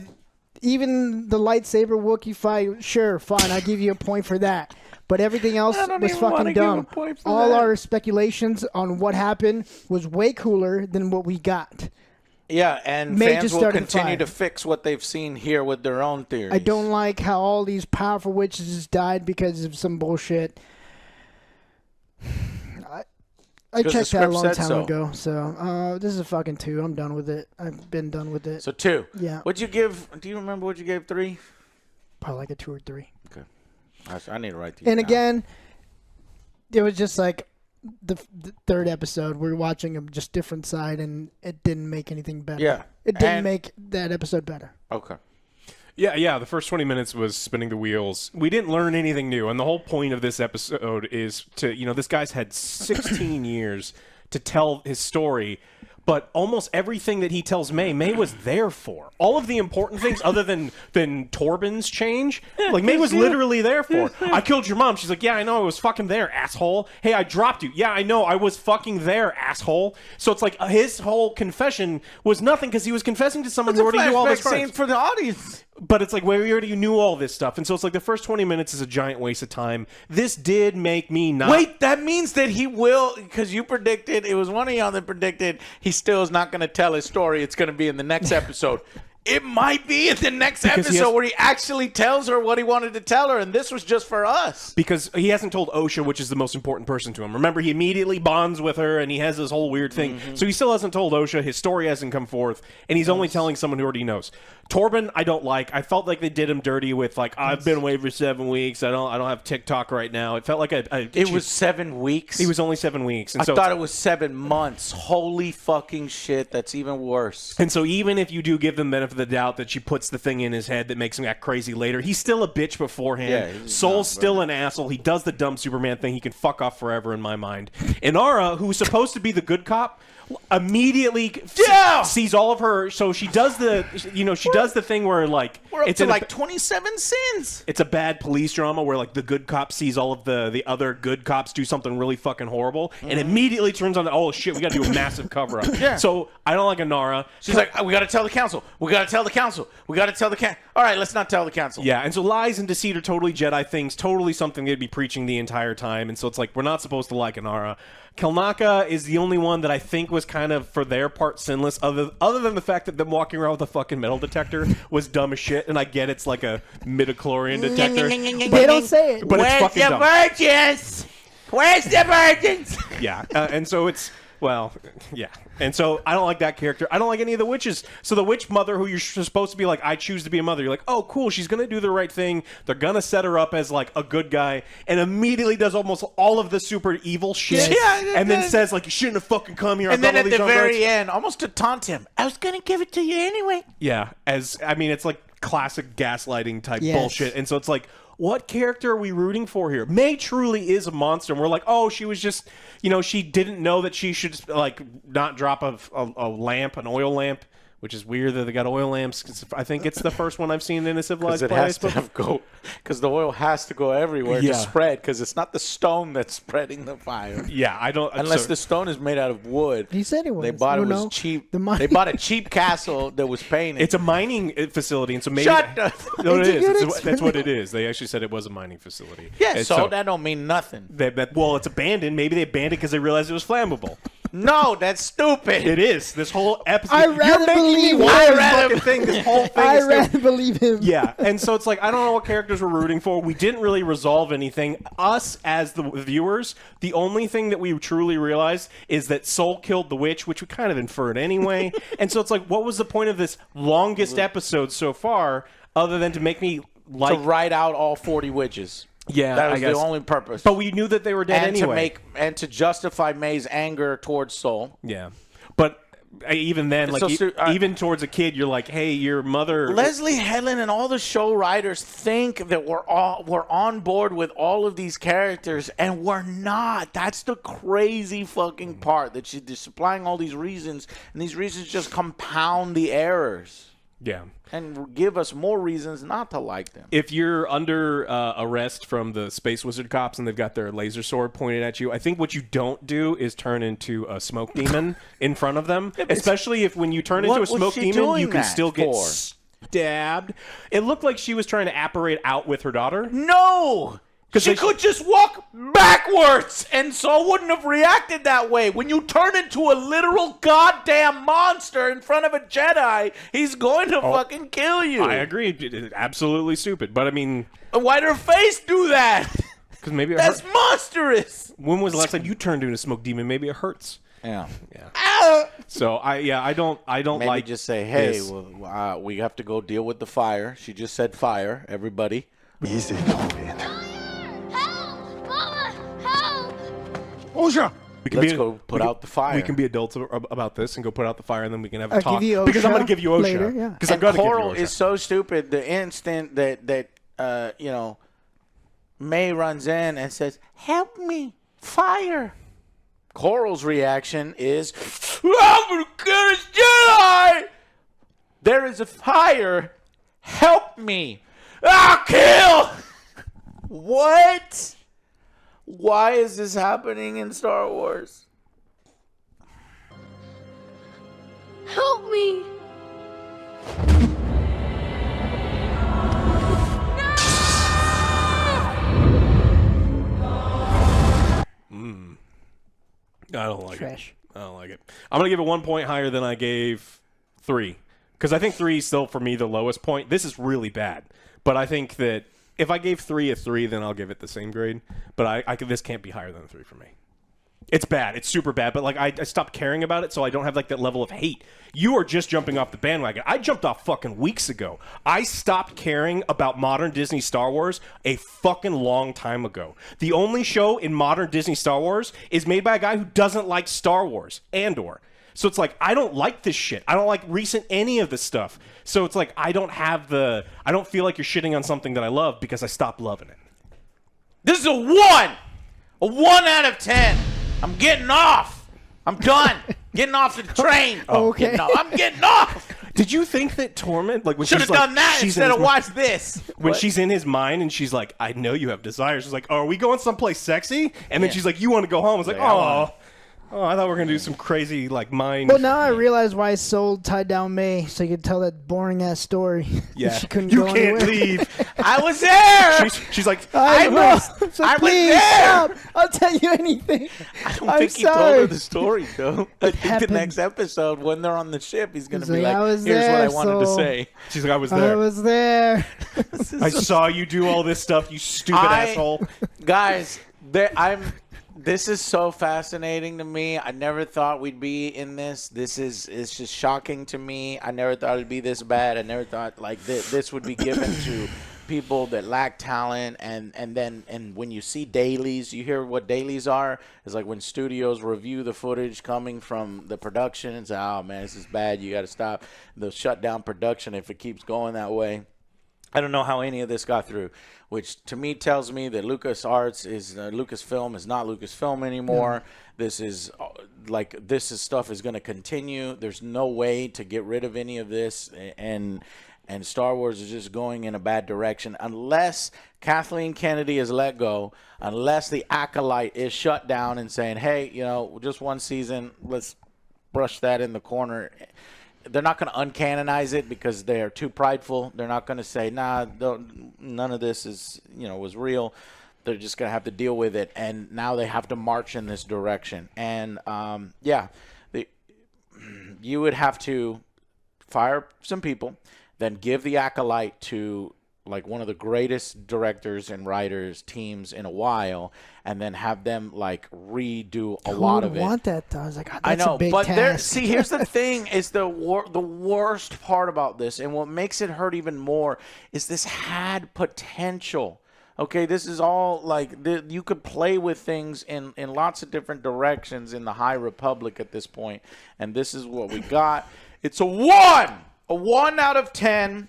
Even the lightsaber Wookie fight, sure, fine. I'll give you a point for that. But everything else was fucking dumb. All our speculations on what happened was way cooler than what we got. Yeah, and fans will continue to fix what they've seen here with their own theories. I don't like how all these powerful witches died because of some bullshit. I checked that a long time ago. So this is a fucking 2. I'm done with it. I've been done with it. So 2. Yeah. What'd you give? Do you remember what you gave 3? Probably like a 2 or 3. Okay. I need to write these down. And again, it was just like the third episode. We're watching a just different side, and it didn't make anything better. Yeah. It didn't make that episode better. Okay. Yeah. The first 20 minutes was spinning the wheels. We didn't learn anything new, and the whole point of this episode is to, this guy's had 16 years to tell his story. But almost everything that he tells May was there for. All of the important things, other than Torben's change, like May was literally there for. I killed your mom. She's like, yeah, I know, I was fucking there, asshole. Hey, I dropped you. Yeah, I know, I was fucking there, asshole. So it's like his whole confession was nothing because he was confessing to someone who already knew all this crimes. For the audience. But it's like, we already knew all this stuff. And so it's like the first 20 minutes is a giant waste of time. This did make me not... Wait, that means that he will... Because you predicted... It was one of y'all that predicted he still is not going to tell his story. It's going to be in the next episode. It might be in the next episode where he actually tells her what he wanted to tell her, and this was just for us. Because he hasn't told Osha, which is the most important person to him. Remember, he immediately bonds with her, and he has this whole weird thing. So he still hasn't told Osha. His story hasn't come forth, and he's only telling someone who already knows. Torben, I don't like. I felt like they did him dirty with, like, I've been away for 7 weeks. I don't have TikTok right now. It felt like It was 7 weeks? It was only 7 weeks. And I thought it was 7 months. Holy fucking shit. That's even worse. And so even if you do give them benefit of of the doubt that she puts the thing in his head that makes him act crazy later. He's still a bitch beforehand. Yeah, Soul's still an asshole. He does the dumb Superman thing. He can fuck off forever in my mind. Inara, who's supposed to be the good cop, immediately sees all of her. So she does the, she does the thing where like we're up it's to like 27 sins. It's a bad police drama where like the good cop sees all of the other good cops do something really fucking horrible and immediately turns on oh shit, we got to do a massive cover up. So I don't like Inara. She's like, we got to tell the council. We got to tell the council. We got to tell the council. All right, let's not tell the council. Yeah, and so lies and deceit are totally Jedi things, totally something they'd be preaching the entire time. And so it's like we're not supposed to like Inara. Kelnaka is the only one that I think was kind of, for their part, sinless, other than the fact that them walking around with a fucking metal detector was dumb as shit, and I get it's like a midichlorian detector. They don't say it. But it's fucking dumb. Virgins? Where's the virgins? Yeah, and so it's, well, yeah. And so I don't like that character. I don't like any of the witches. So the witch mother who you're supposed to be like, I choose to be a mother. You're like, oh, cool. She's going to do the right thing. They're going to set her up as like a good guy and immediately does almost all of the super evil shit. Yeah, and then says like, you shouldn't have fucking come here. And then at the very end, almost to taunt him, I was going to give it to you anyway. Yeah. It's like classic gaslighting type bullshit. And so it's like, what character are we rooting for here? May truly is a monster, and we're like, oh, she was just, she didn't know that she should, like, not drop a lamp, an oil lamp, which is weird that they got oil lamps. 'Cause I think it's the first one I've seen in a civilized place. Because the oil has to go everywhere to spread, because it's not the stone that's spreading the fire. Yeah, I don't... Unless the stone is made out of wood. He said it was. They bought it was cheap. They bought a cheap castle that was painted. It's a mining facility, and so maybe... Shut up! No, it is. That's what it is. They actually said it was a mining facility. Yeah, so that don't mean nothing. Well, it's abandoned. Maybe they abandoned it because they realized it was flammable. No, that's stupid. It is. This whole episode. I rather believe this whole thing. I rather believe him. Yeah, and so it's like I don't know what characters we're rooting for. We didn't really resolve anything. Us as the viewers, the only thing that we truly realized is that Soul killed the witch, which we kind of inferred anyway. And so it's like, what was the point of this longest episode so far, other than to make me like to write out all 40 witches? Yeah, that was the only purpose. But we knew that they were dead anyway. To justify May's anger towards Soul. Yeah, but even then, like even towards a kid, you're like, hey, your mother. Leslie Helen and all the show writers think that we're on board with all of these characters, and we're not. That's the crazy fucking part, that they're supplying all these reasons, and these reasons just compound the errors. Yeah. And give us more reasons not to like them. If you're under arrest from the Space Wizard cops and they've got their laser sword pointed at you, I think what you don't do is turn into a smoke demon in front of them. Especially if when you turn into a smoke demon, you can still get stabbed. It looked like she was trying to apparate out with her daughter. No! She could just walk backwards, and Saul wouldn't have reacted that way. When you turn into a literal goddamn monster in front of a Jedi, he's going to fucking kill you. I agree. It's absolutely stupid. But I mean... Why'd her face do that? Because maybe it That's monstrous. When was the last time you turned into a smoke demon? Maybe it hurts. Yeah. So I don't Maybe like... just say, hey, well, we have to go deal with the fire. She just said fire, everybody. Easy, Coven. OsHa! Let's go put out the fire. We can be adults about this and go put out the fire, and then we can have a talk. Give you because I'm going to give you OsHa. Later, yeah. Because I'm going to give you Coral OsHa. is so stupid. The instant that May runs in and says, "Help me, fire." Coral's reaction is, "I'm going to kill this Jedi. There is a fire. Help me. I'll kill." What? Why is this happening in Star Wars? Help me! I don't like Trash. it. I don't like it. I'm going to give it 1 point higher than I gave 3. Because I think 3 is still, for me, the lowest point. This is really bad. But I think that if I gave 3 a 3, then I'll give it the same grade. But this can't be higher than a 3 for me. It's bad. It's super bad. But like I stopped caring about it, so I don't have like that level of hate. You are just jumping off the bandwagon. I jumped off fucking weeks ago. I stopped caring about modern Disney Star Wars a fucking long time ago. The only show in modern Disney Star Wars is made by a guy who doesn't like Star Wars, Andor. So it's like, I don't like this shit. I don't like recent any of this stuff. So it's like, I don't feel like you're shitting on something that I love because I stopped loving it. This is a 1! A 1 out of 10. I'm getting off. I'm done. Getting off the train. Okay. I'm getting off. Did you think that Torment, like, when should she's have done that she's instead of watch this? When she's in his mind and she's like, I know you have desires. She's like, oh, are we going someplace sexy? And then she's like, you want to go home? I was like, oh, I thought we were going to do some crazy, like, mind. Well, now I realize why Soul tied down May, so you could tell that boring-ass story. Yeah. She couldn't You go can't anywhere. leave. I was there. She's like, I was I was please there. stop. I'll tell you anything. I don't I'm think he told sorry. her the story, though. I think happened. the next episode, when they're on the ship, he's going to He's be like, like, I was here's what I there, wanted to Soul. say. She's like, I was I there. was there. I saw you do all this stuff, you stupid asshole. Guys, this is so fascinating to me. I never thought we'd be in this. It's just shocking to me. I never thought it'd be this bad. I never thought like this would be given to people that lack talent. And when you see dailies, you hear what dailies are. It's like when studios review the footage coming from the production and say, oh man, this is bad. You got to stop. They'll shut down production if it keeps going that way. I don't know how any of this got through, which to me tells me that LucasArts is Lucasfilm is not Lucasfilm anymore. This is stuff is going to continue. There's no way to get rid of any of this, and Star Wars is just going in a bad direction unless Kathleen Kennedy is let go, unless the Acolyte is shut down and saying, hey, just one season, let's brush that in the corner. They're not going to uncanonize it because they're too prideful. They're not going to say, nah, none of this is, was real. They're just going to have to deal with it. And now they have to march in this direction. And, you would have to fire some people, then give the Acolyte to, like, one of the greatest directors and writers teams in a while, and then have them like redo a lot of it. I want that though. I was like, oh, I that's know, a big but task. here's the thing: is the worst part about this, and what makes it hurt even more is this had potential. Okay, this is all like you could play with things in lots of different directions in the High Republic at this point, and this is what we got. It's a 1 out of 10,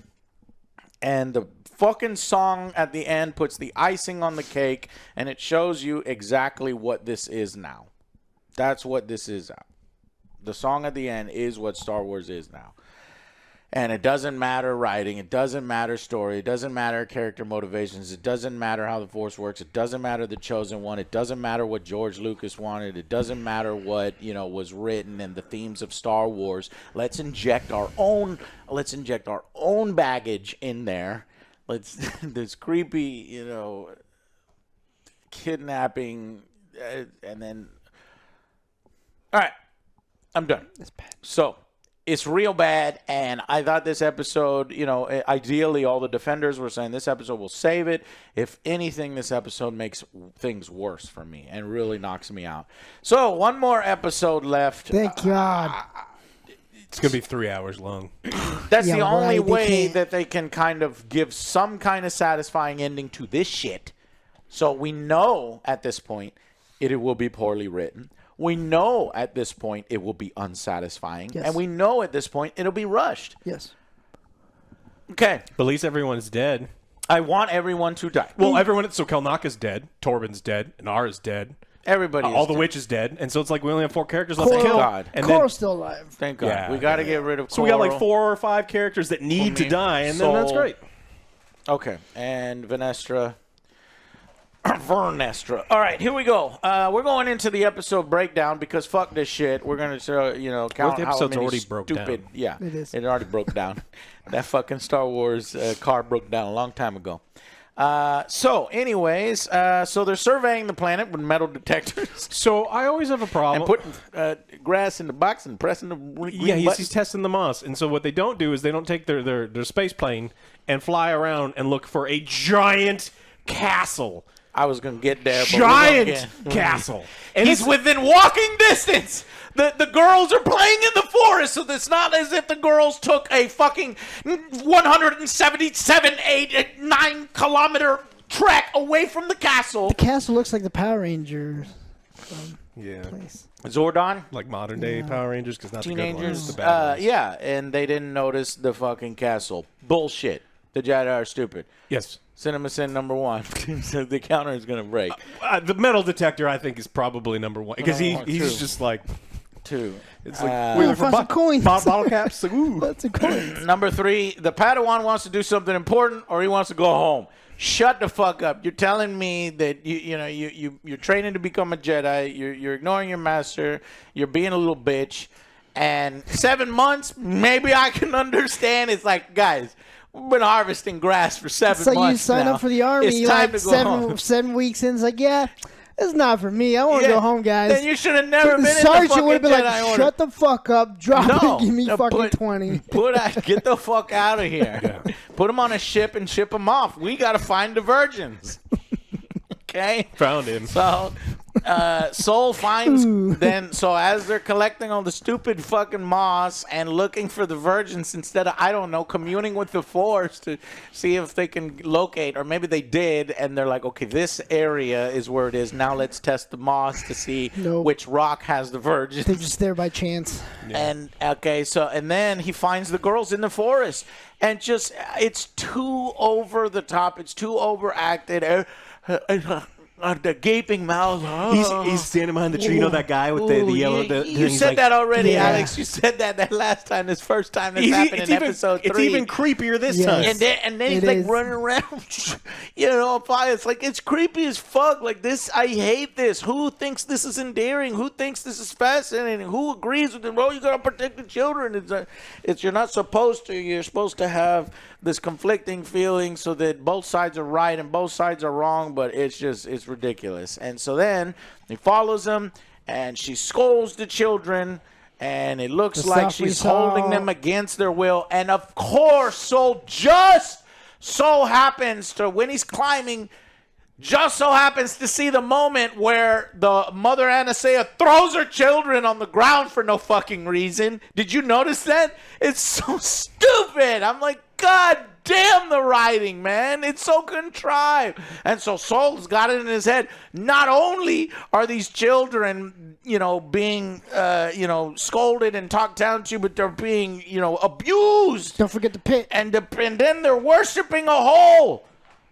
and the fucking song at the end puts the icing on the cake, and it shows you exactly what this is now. That's what this is. The song at the end is what Star Wars is now. And it doesn't matter writing. It doesn't matter story. It doesn't matter character motivations. It doesn't matter how the Force works. It doesn't matter the Chosen One. It doesn't matter what George Lucas wanted. It doesn't matter what, was written and the themes of Star Wars. Let's inject our own baggage in there. This creepy, kidnapping, and then, all right, I'm done. It's bad. So it's real bad, and I thought this episode, ideally all the defenders were saying this episode will save it. If anything, this episode makes things worse for me and really knocks me out. So one more episode left. Thank God. It's going to be 3 hours long. That's the only right, way that they can kind of give some kind of satisfying ending to this shit. So we know at this point it will be poorly written. We know at this point it will be unsatisfying. Yes. And we know at this point it'll be rushed. Yes. Okay. But at least everyone's dead. I want everyone to die. Well, so Kelnaka's dead. Torben's dead. Nara's dead. Everybody all the dead. Witch is dead. And so it's like we only have 4 characters left to Coral, kill. God. And Coral's still alive. Thank God. Yeah, We got to get rid of So we got like Coral. 4 or 5 characters that need to die, and then that's Soul. great. Okay. And Vestra. Vernestra. All right, here we go. We're going into the episode breakdown because fuck this shit. We're going to, count the how episode's many already broke stupid. down. Yeah, It is. It already broke down. That fucking Star Wars car broke down a long time ago. So they're surveying the planet with metal detectors. So I always have a problem. And putting grass in the box and pressing the green Yeah, button. he's testing the moss. And so what they don't do is they don't take their space plane and fly around and look for a giant castle. I was going to get there. But Giant castle. And he's within walking distance. The girls are playing in the forest, so it's not as if the girls took a fucking 9 kilometer trek away from the castle. The castle looks like the Power Rangers. place. Zordon? Like modern day Power Rangers, because not Teenagers. the good ones, the bad ones. Yeah, and they didn't notice the fucking castle. Bullshit. The Jedi are stupid. Yes. Cinema Sin number 1. So the counter is going to break. The metal detector, I think, is probably number 1. Because he's just like... 2. It's like, we look for coins. bottle caps. Like, ooh. Lots of coins. Number 3, the Padawan wants to do something important or he wants to go home. Shut the fuck up. You're telling me that you're training to become a Jedi. You're ignoring your master. You're being a little bitch. And 7 months, maybe I can understand. It's like, guys, we've been harvesting grass for 7 months So you sign now. up for the army, It's time to go home. 7 weeks in. It's like, yeah, it's not for me. I want to go home, guys. Then you should have never been in the sergeant fucking would have been Jedi like, Order. shut the fuck up, drop it, give me No, fucking 20. Get the fuck out of here. Put him on a ship and ship him off. We got to find the virgins. Okay? Found him. So, Soul finds so as they're collecting all the stupid fucking moss and looking for the virgins instead of, I don't know, communing with the Force to see if they can locate, or maybe they did, and they're like, okay, this area is where it is. Now let's test the moss to see which rock has the virgins. They're just there by chance. And and then he finds the girls in the forest, and just it's too over the top. It's too overacted. The gaping mouth. He's standing behind the tree. You know that guy with the yellow... You said that already, Alex. You said that last time. This first time this happened in episode 3. It's even creepier this time. And then he's like running around. It's like, it's creepy as fuck. Like this, I hate this. Who thinks this is endearing? Who thinks this is fascinating? Who agrees with it? Well, you gotta protect the children. You're not supposed to. You're supposed to have this conflicting feeling so that both sides are right and both sides are wrong, but it's ridiculous. And so then he follows them, and she scolds the children, and it looks like she's holding them against their will. And of course, Soul just so happens to, when he's climbing, just so happens to see the moment where the mother Anastasia throws her children on the ground for no fucking reason. Did you notice that? It's so stupid. I'm like, God damn the writing, man. It's so contrived. And so Soul's got it in his head. Not only are these children, being, scolded and talked down to, but they're being, abused. Don't forget the pit. And then they're worshiping a hole.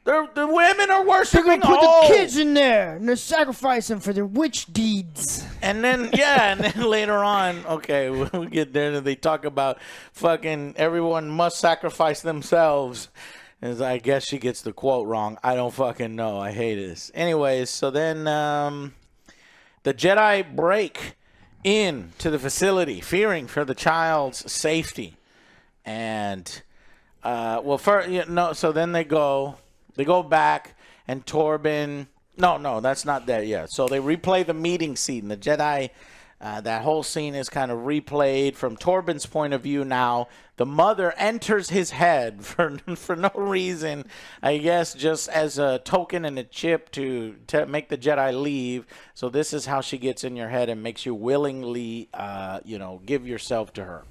The women are worshiping They're gonna put holes. the kids in there, and they're sacrificing for their witch deeds. And then, later on, okay, we get there and they talk about fucking everyone must sacrifice themselves. And I guess she gets the quote wrong. I don't fucking know. I hate this. Anyways, so then the Jedi break into the facility, fearing for the child's safety. And, so then they go back, and Torben... No, that's not there yet. So they replay the meeting scene. The Jedi, that whole scene is kind of replayed from Torben's point of view now. The mother enters his head for no reason, I guess, just as a token and a chip to make the Jedi leave. So this is how she gets in your head and makes you willingly, give yourself to her.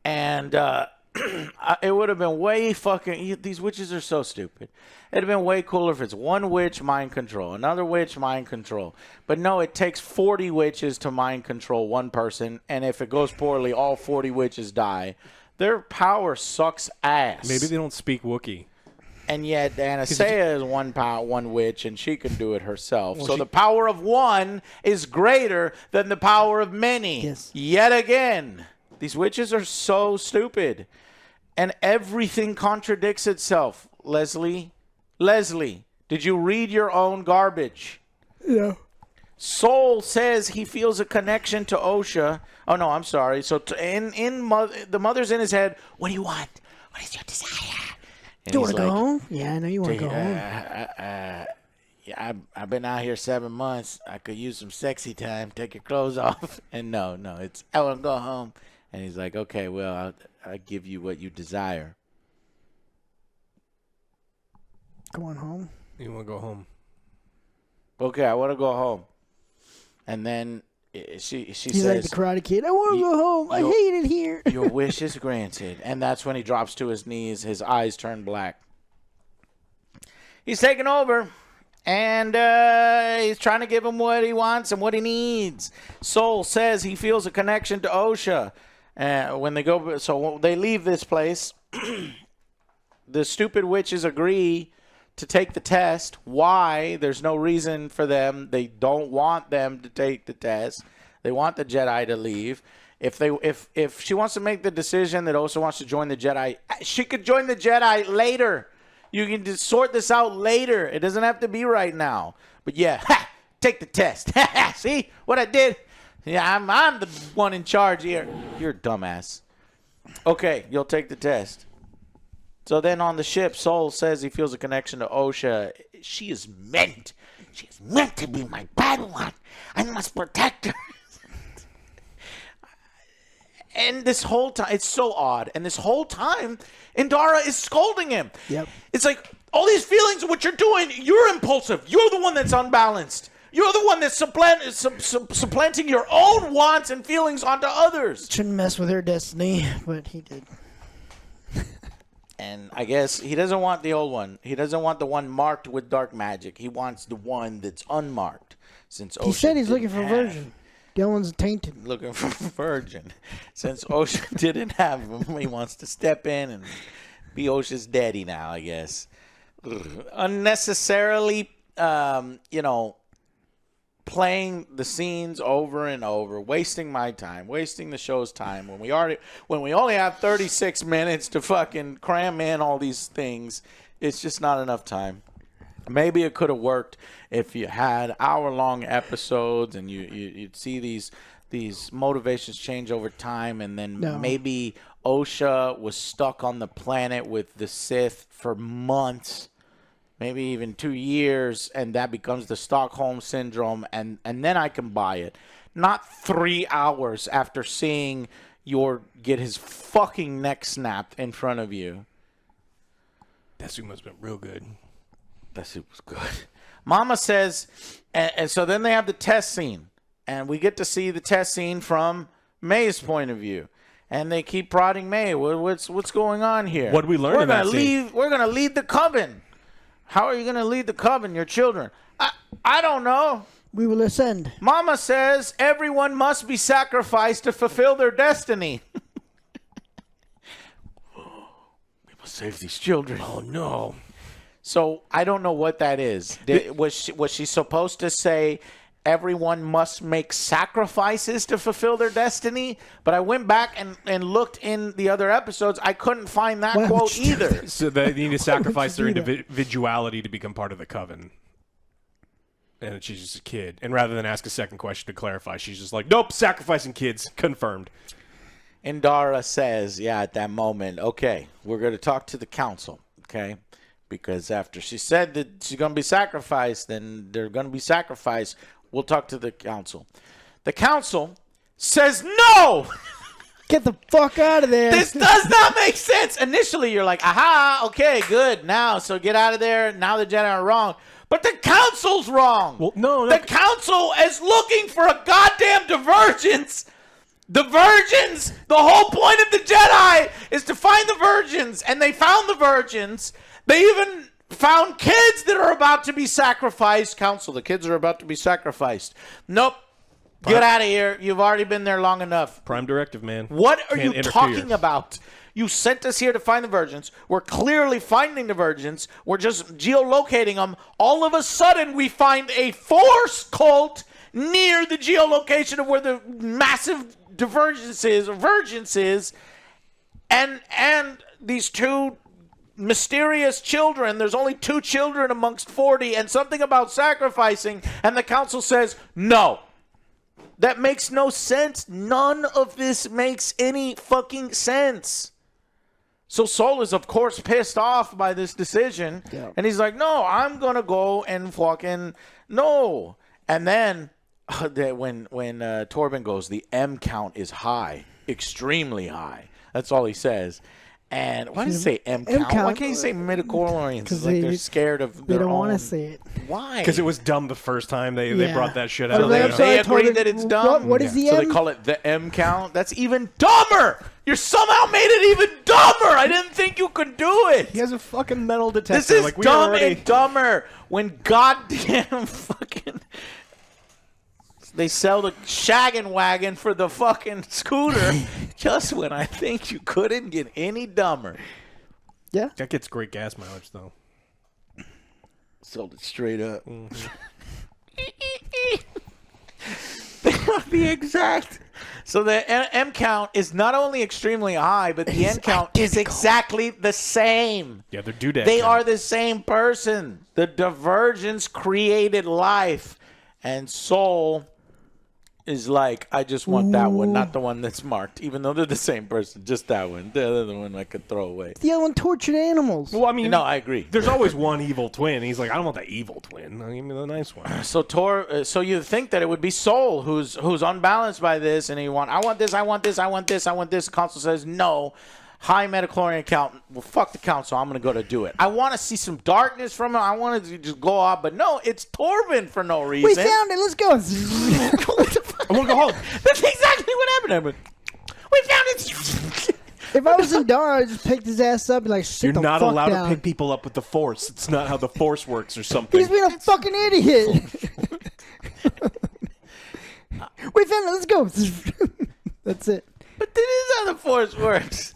And... it would have been way fucking... These witches are so stupid. It'd have been way cooler if it's one witch, mind control. Another witch, mind control. But no, it takes 40 witches to mind control one person. And if it goes poorly, all 40 witches die. Their power sucks ass. Maybe they don't speak Wookie. And yet Anastasia is one witch, and she can do it herself. Well, so the power of one is greater than the power of many. Yes. Yet again. These witches are so stupid. And everything contradicts itself. Leslie, did you read your own garbage? Yeah. Soul says he feels a connection to Osha. Oh, no, I'm sorry. So the mother's in his head. What do you want? What is your desire? And do you want to go home? Yeah, I know you want to go home. Yeah, I've been out here 7 months. I could use some sexy time. Take your clothes off. And no, it's I want to go home. And he's like, okay, well, I'll give you what you desire. Going home? You want to go home? Okay, I want to go home. And then she He's says... like the Karate Kid. I want to go home. I hate it here. Your wish is granted. And that's when he drops to his knees. His eyes turn black. He's taken over. And he's trying to give him what he wants and what he needs. Soul says he feels a connection to Osha. When they go, so they leave this place. The stupid witches agree to take the test. Why? There's no reason for them. They don't want them to take the test. They want the Jedi to leave. If she wants to make the decision that Osha wants to join the Jedi, she could join the Jedi later. You can just sort this out later. It doesn't have to be right now. But yeah, take the test. See what I did? Yeah, I'm the one in charge here. You're a dumbass. Okay, you'll take the test. So then on the ship, Soul says he feels a connection to Osha. She is meant to be my Padawan. I must protect her. And this whole time, it's so odd. And this whole time, Indara is scolding him. Yep. It's like, all these feelings of what you're doing, you're impulsive. You're the one that's unbalanced. You're the one that's supplanting your own wants and feelings onto others. Shouldn't mess with her destiny, but he did. And I guess he doesn't want the old one. He doesn't want the one marked with dark magic. He wants the one that's unmarked. Since he said he's looking for a virgin. The other one's tainted. Looking for a virgin. Since Osha didn't have him, he wants to step in and be Osha's daddy now, I guess. Unnecessarily, playing the scenes over and over, wasting my time, wasting the show's time when we only have 36 minutes to fucking cram in all these things. It's just not enough time. Maybe it could have worked if you had hour-long episodes and you'd see these motivations change over time, and then maybe Osha was stuck on the planet with the Sith for months, maybe even 2 years, and that becomes the Stockholm Syndrome, and then I can buy it. Not 3 hours after seeing get his fucking neck snapped in front of you. That suit must have been real good. That suit was good. Mama says, and so then they have the test scene, and we get to see the test scene from May's point of view. And they keep prodding May. What's going on here? What did we learn in that scene? We're going to lead the Coven. How are you going to lead the Coven, your children? I don't know. We will ascend. Mama says everyone must be sacrificed to fulfill their destiny. We must save these children. Oh, no. So I don't know what that is. Was she supposed to say everyone must make sacrifices to fulfill their destiny? But I went back and looked in the other episodes. I couldn't find that quote either. So they need to sacrifice their individuality to become part of the Coven. And she's just a kid. And rather than ask a second question to clarify, she's just like, nope, sacrificing kids. Confirmed. Indara says, at that moment, okay, we're going to talk to the council, okay? Because after she said that she's going to be sacrificed, then they're going to be sacrificed. We'll talk to the council. The council says no! Get the fuck out of there. This does not make sense. Initially, you're like, aha, okay, good. Now, so get out of there. Now the Jedi are wrong. But the council's wrong. Well, no. The council is looking for a goddamn divergence. The virgins, the whole point of the Jedi is to find the virgins. And they found the virgins. They even found kids that are about to be sacrificed. Council, the kids are about to be sacrificed. Nope. Get out of here. You've already been there long enough. Prime directive, man. What are you talking about? You sent us here to find the virgins. We're clearly finding the virgins. We're just geolocating them. All of a sudden, we find a Force cult near the geolocation of where the massive divergence is. And these two mysterious children. There's only 2 children amongst 40 and something about sacrificing. And the council says, no. That makes no sense. None of this makes any fucking sense. So Sol is, of course, pissed off by this decision. Yeah. And he's like, no, I'm going to go and fucking no. And then when Torben goes, the M count is high, extremely high. That's all he says. And why does it say M count? Why can't you say midichlorians? Because they're scared of their They don't want own. to say it. Why? Because it was dumb the first time they brought that shit out. So they agree that it's dumb? What is the So M? they call it the M count? That's even dumber! You somehow made it even dumber! I didn't think you could do it! He has a fucking metal detector. This is like, we dumb already... and dumber when goddamn fucking... They sell the shaggin' wagon for the fucking scooter just when I think you couldn't get any dumber. Yeah. That gets great gas mileage, though. Sold it straight up. Mm-hmm. They are the exact. So the M count is not only extremely high, but the N count is exactly the same. Yeah, they're doodad. They are the same person. The divergence created life, and Soul is like, I just want that one, not the one that's marked, even though they're the same person, just that one. The other one I could throw away. The other one tortured animals. Well, I mean, no, I agree. There's always one evil twin. He's like, I don't want the evil twin. Give me the nice one. So you think that it would be Soul who's unbalanced by this, and I want this. Council says no. High metachlorian count. Well, fuck the council. I'm going to go to do it. I want to see some darkness from him. I want to just go off. But no, it's Torben for no reason. We found it. Let's go. I want to go home. That's exactly what happened. We found it. If I was in Dara, I'd just pick his ass up and like, sit You're the not fuck allowed down. to pick people up with the Force. It's not how the Force works or something. He's being a fucking idiot. We found it. Let's go. That's it. But this is how the Force works.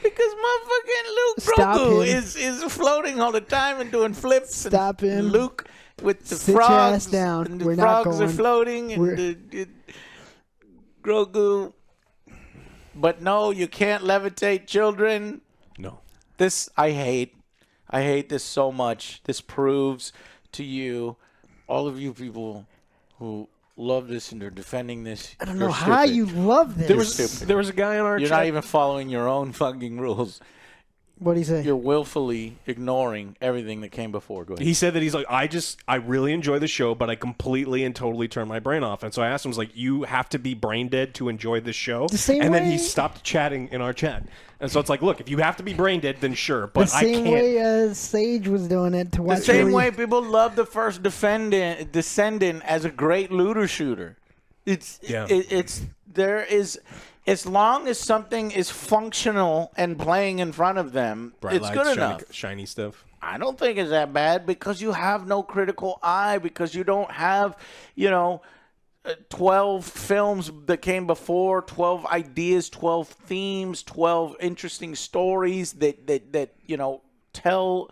Because motherfucking Luke Stop Grogu him. is floating all the time and doing flips. Stop and him. Luke with the Sit your frogs. ass down. And the We're not frogs are going. floating. And the Grogu. But no, you can't levitate children. No. This I hate. I hate this so much. This proves to you, all of you people who love this and are defending this. I don't know how you love this. There was a guy on our You're chat. not even following your own fucking rules. What'd he say? You're willfully ignoring everything that came before. Go ahead. He said that he's like, I really enjoy the show, but I completely and totally turn my brain off. And so I asked him, I was like, you have to be brain dead to enjoy this show. The same and then he way- stopped chatting in our chat. And so it's like, look, if you have to be brain dead, then sure, but the I same can't. way Sage was doing it to watch. The same Lee. way people love the first Descendant as a great looter shooter. There is, as long as something is functional and playing in front of them, Bright it's lights, good shiny, enough. shiny stuff. I don't think it's that bad because you have no critical eye, because you don't have, 12 films that came before, 12 ideas, 12 themes, 12 interesting stories that tell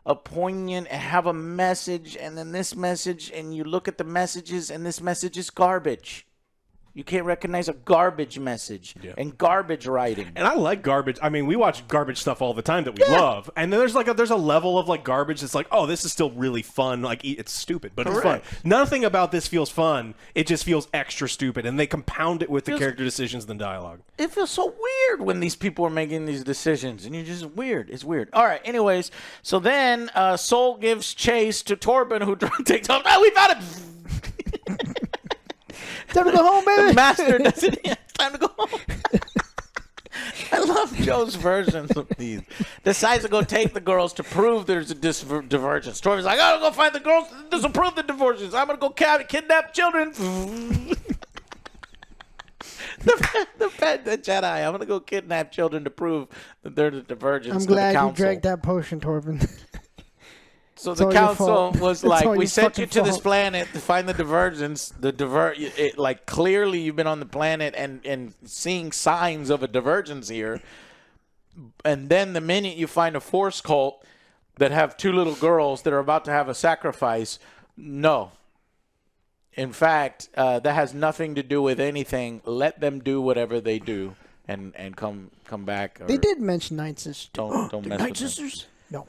a poignant and have a message, and then this message, and you look at the messages, and this message is garbage. You can't recognize a garbage message and garbage writing. And I like garbage. I mean, we watch garbage stuff all the time that we love. And then there's a level of like garbage that's like, oh, this is still really fun. Like, it's stupid, but it's fun. Nothing about this feels fun. It just feels extra stupid. And they compound it with the character decisions and the dialogue. It feels so weird when these people are making these decisions, and you're just weird. It's weird. All right. Anyways, so then Soul gives chase to Torben, who takes off. Oh, we found it. Time to go home, baby. The master doesn't. Time to go home. I love Joe's versions of these. Decides to go take the girls to prove there's a divergence. Torben's like, I'm going to go find the girls to disprove the divergence. I'm going to go kidnap children. the Jedi. I'm going to go kidnap children to prove that there's a divergence. I'm glad to the you council. drank that potion, Torben. So It's the all your council fault. was It's like, all we your sent you fucking to this fault." planet to find the divergence. Like clearly you've been on the planet and seeing signs of a divergence here. And then the minute you find a Force cult that have two little girls that are about to have a sacrifice, no. In fact, that has nothing to do with anything. Let them do whatever they do and come back. Or They did mention Night Sisters. Don't mess Night with them. Sisters? No.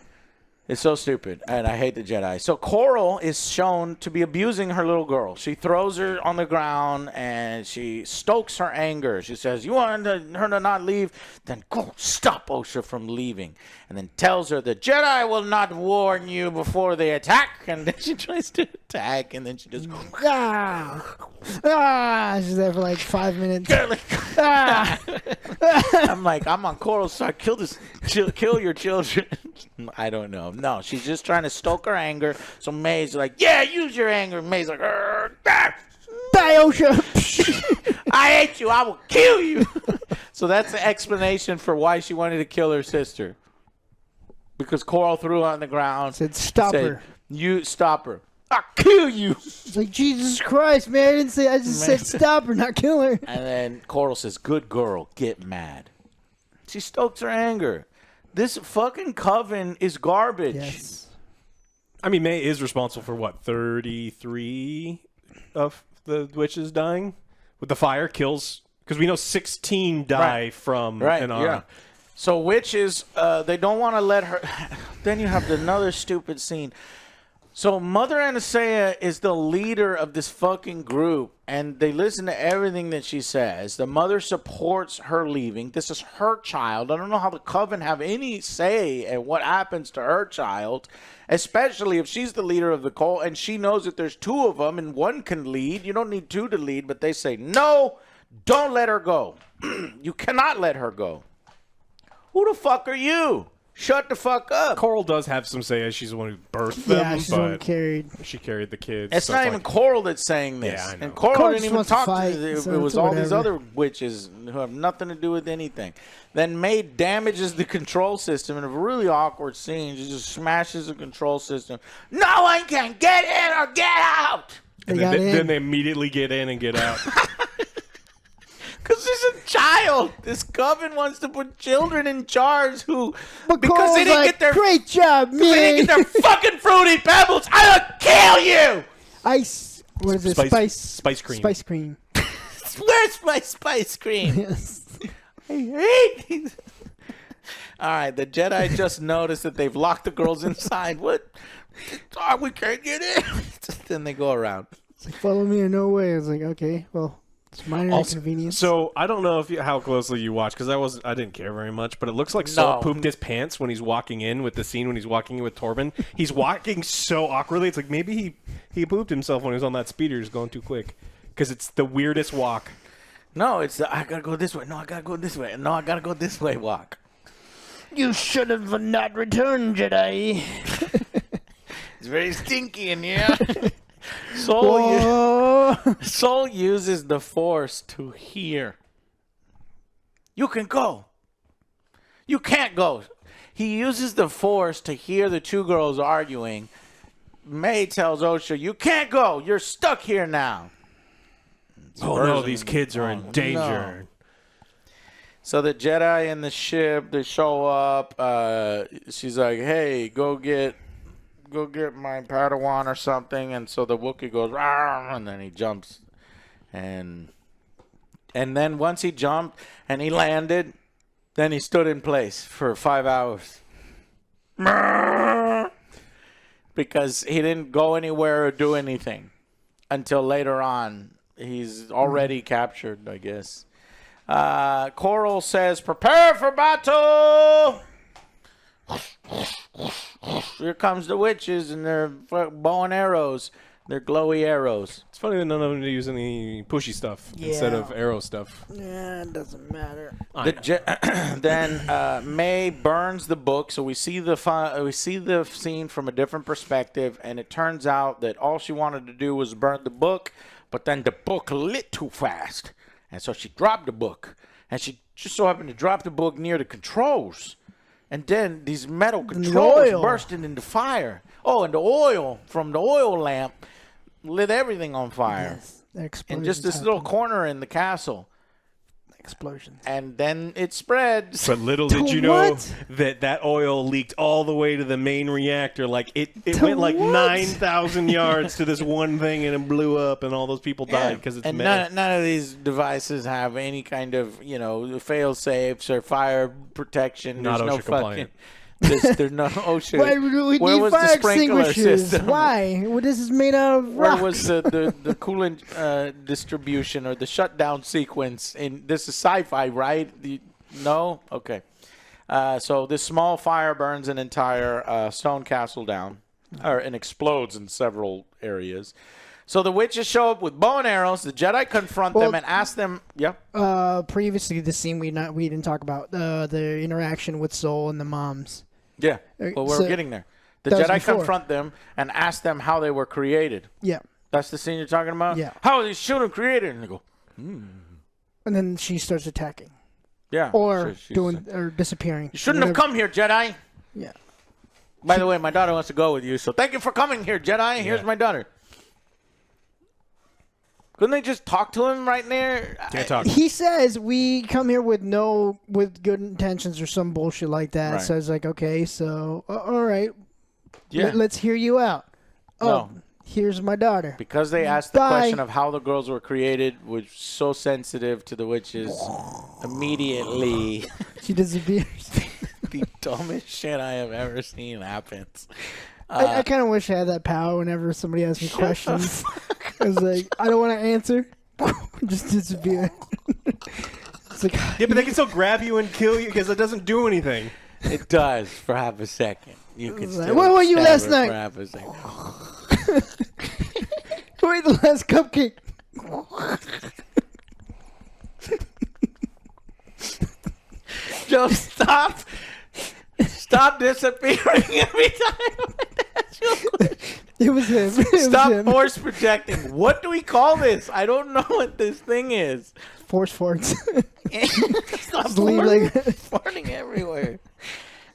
It's so stupid, and I hate the Jedi. So Coral is shown to be abusing her little girl. She throws her on the ground, and she stokes her anger. She says, you want her to not leave? Then go stop Osha from leaving. And then tells her, the Jedi will not warn you before they attack. And then she tries to attack, and then she just... She's there for like 5 minutes. I'm like, I'm on Coral's side. Kill your children. I don't know. No, she's just trying to stoke her anger. So May's like, yeah, use your anger. And May's like, die, Osha. I hate you. I will kill you. So that's the explanation for why she wanted to kill her sister. Because Coral threw her on the ground. Said, stop her. You stop her. I'll kill you. It's like, Jesus Christ, man. I just said stop her, not kill her. And then Coral says, good girl, get mad. She stokes her anger. This fucking Coven is garbage. Yes. I mean, May is responsible for, what, 33 of the witches dying? With the fire kills... Because we know 16 die from an arm. Yeah. So witches, they don't want to let her... Then you have another stupid scene. So Mother Anastasia is the leader of this fucking group, and they listen to everything that she says. The mother supports her leaving. This is her child. I don't know how the Coven have any say in what happens to her child, especially if she's the leader of the cult, and she knows that there's 2 of them, and 1 can lead. You don't need 2 to lead, but they say, no, don't let her go. You cannot let her go. Who the fuck are you? Shut the fuck up. Coral does have some say as she's the one who birthed them. Yeah, she's the one who carried. She carried the kids. It's not even Coral that's saying this. Yeah, I know. And Coral Coral didn't just even wants to talk fight, to so it was it's all these whatever. other witches who have nothing to do with anything. Then May damages the control system in a really awkward scene. She just smashes the control system. No one can get in or get out. And then they immediately get in and get out. Because there's a child. This Coven wants to put children in charge who, But because Coral's they didn't like, get their great job, man. they didn't get their fucking Fruity Pebbles, I will kill you. Ice. What is it? Spice cream. Spice cream. Where's my spice cream? Yes. I hate these. All right, the Jedi just noticed that they've locked the girls inside. What? Oh, we can't get in. Then they go around. It's like, follow me or no way. I was like, okay, well. It's minor inconvenience. So I don't know how closely you watched because I didn't care very much, but it looks like Saul pooped his pants when he's walking in with the scene when he's walking in with Torben. He's walking so awkwardly. It's like maybe he pooped himself when he was on that speeder, just going too quick because it's the weirdest walk. No, it's the I gotta go this way. No, I gotta go this way. No, I gotta go this way walk. You should have not returned, Jedi. It's very stinky in here. Soul uses the Force to hear. You can go. You can't go. He uses the Force to hear the 2 girls arguing. May tells Osha, you can't go. You're stuck here now. No, these kids are in danger. No. So the Jedi and the ship, they show up. She's like, hey, go get my Padawan or something. And so the Wookiee goes, Rawr! And then he jumps. And then once he jumped and he landed, then he stood in place for 5 hours. Because he didn't go anywhere or do anything until later on. He's already captured, I guess. Coral says, prepare for battle! Here comes the witches and their bow and arrows. Their glowy arrows. It's funny that none of them use any pushy stuff instead of arrow stuff. Yeah, it doesn't matter. Then May burns the book, so we see the scene from a different perspective, and it turns out that all she wanted to do was burn the book, but then the book lit too fast, and so she dropped the book, and she just so happened to drop the book near the controls. And then these metal controls bursting into fire. Oh, and the oil from the oil lamp lit everything on fire. Yes, in just this little corner in the castle. Explosions. And then it spread. But little did you know that oil leaked all the way to the main reactor. Like it went like 9,000 yards to this one thing and it blew up and all those people died because it's metal. None of these devices have any kind of, fail safes or fire protection. Not There's OSHA no compliant. There's no ocean. Why would we Where need was fire the sprinkler extinguishers? system? Why? Well, this is made out of rocks. Where was the coolant distribution or the shutdown sequence? This is sci-fi, right? No? Okay. So this small fire burns an entire stone castle down, and explodes in several areas. So the witches show up with bow and arrows. The Jedi confront them and ask them. Yeah. Previously, the scene we didn't talk about the interaction with Soul and the moms. Yeah. Well, we're getting there. The Jedi confront them and ask them how they were created. Yeah. That's the scene you're talking about. Yeah. How are these children created? And they go. And then she starts attacking. Yeah. Or disappearing. You shouldn't have come here, Jedi. Yeah. By the way, my daughter wants to go with you, so thank you for coming here, Jedi. Here's my daughter. Couldn't they just talk to him right there? Can't talk. He says we come here with good intentions or some bullshit like that. Right. So I was like, okay, so all right, Yeah. let's hear you out. Oh, here's my daughter. Because they asked the question of how the girls were created, was so sensitive to the witches. Immediately, she disappears. The dumbest shit I have ever seen happens. I kind of wish I had that power whenever somebody asks me questions. I was like, I don't want to answer. Just disappear. It's like, yeah, but they can still grab you and kill you because it doesn't do anything. It does for half a second. You can still where were you last stab night? For half a second. Who ate the last cupcake? Joe, stop. Stop disappearing every time. It was him. Stop force projecting. What do we call this? I don't know what this thing is. Force farts. Stop farting everywhere.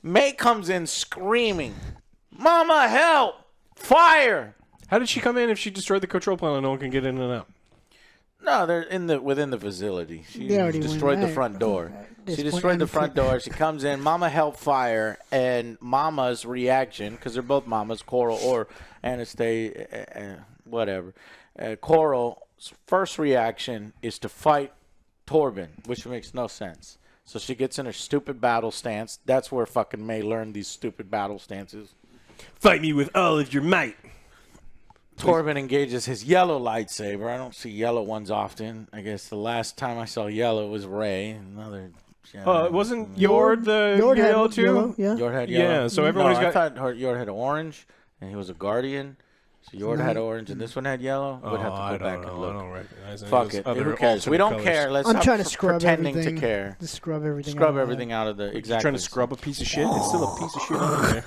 May comes in screaming, "Mama, help! Fire!" How did she come in if she destroyed the control panel and no one can get in and out? No, they're within the facility. She already destroyed went the front door. This She point, destroyed the I'm front door. She comes in. Mama help fire, and Mama's reaction, because they're both Mamas, Coral or Anastasia, whatever. Coral's first reaction is to fight Torben, which makes no sense. So she gets in her stupid battle stance. That's where fucking May learned these stupid battle stances. Fight me with all of your might. Torben engages his yellow lightsaber. I don't see yellow ones often. I guess the last time I saw yellow was Rey. Another. Wasn't Yord the yellow too? Yellow, yeah. Yord had yellow. Yeah, so everybody's got. I thought Yord had orange, and he was a guardian. So Yord had orange, and this one had yellow. We'd have to go back and look. I don't recognize Fuck it. Who cares? We don't care. Let's I'm stop trying to scrub pretending everything. to care. Just scrub everything. Scrub everything out of the exactly. Trying to scrub a piece of shit. It's still a piece of shit out there.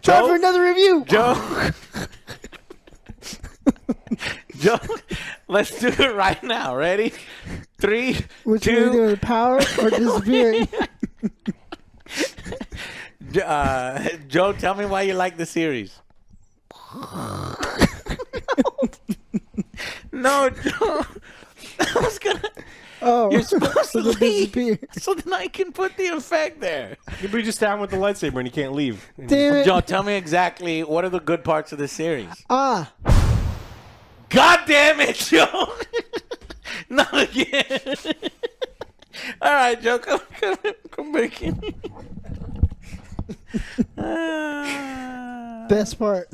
Try for another review. Joe, let's do it right now. Ready? 3, Which 2. one are you doing, power or disappearing? Joe, tell me why you like the series. No, Joe. I was gonna. Oh, You're supposed to leave, disappear. so then I can put the effect there. You just stab him with the lightsaber and you can't leave. Damn it. Joe, tell me exactly what are the good parts of the series. Ah. God damn it, Joe! Not again. All right, Joe, come back in. Best part.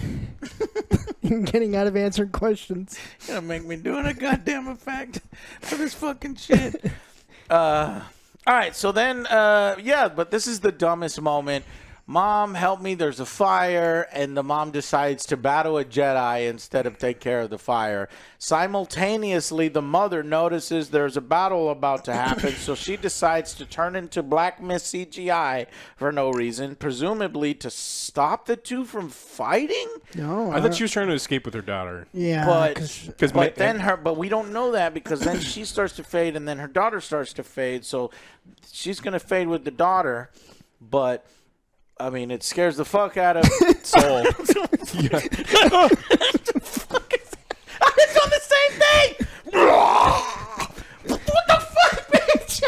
Getting out of answering questions. You're gonna make me doing a goddamn effect for this fucking shit. All right, so then, but this is the dumbest moment. Mom, help me, there's a fire, and the mom decides to battle a Jedi instead of take care of the fire. Simultaneously, the mother notices there's a battle about to happen, so she decides to turn into Black Miss CGI for no reason, presumably to stop the two from fighting? No, I thought she was trying to escape with her daughter. Yeah, but we don't know that because then she starts to fade and then her daughter starts to fade, so she's going to fade with the daughter, but... I mean, it scares the fuck out of Soul. It's on the same thing. What the fuck, bitch?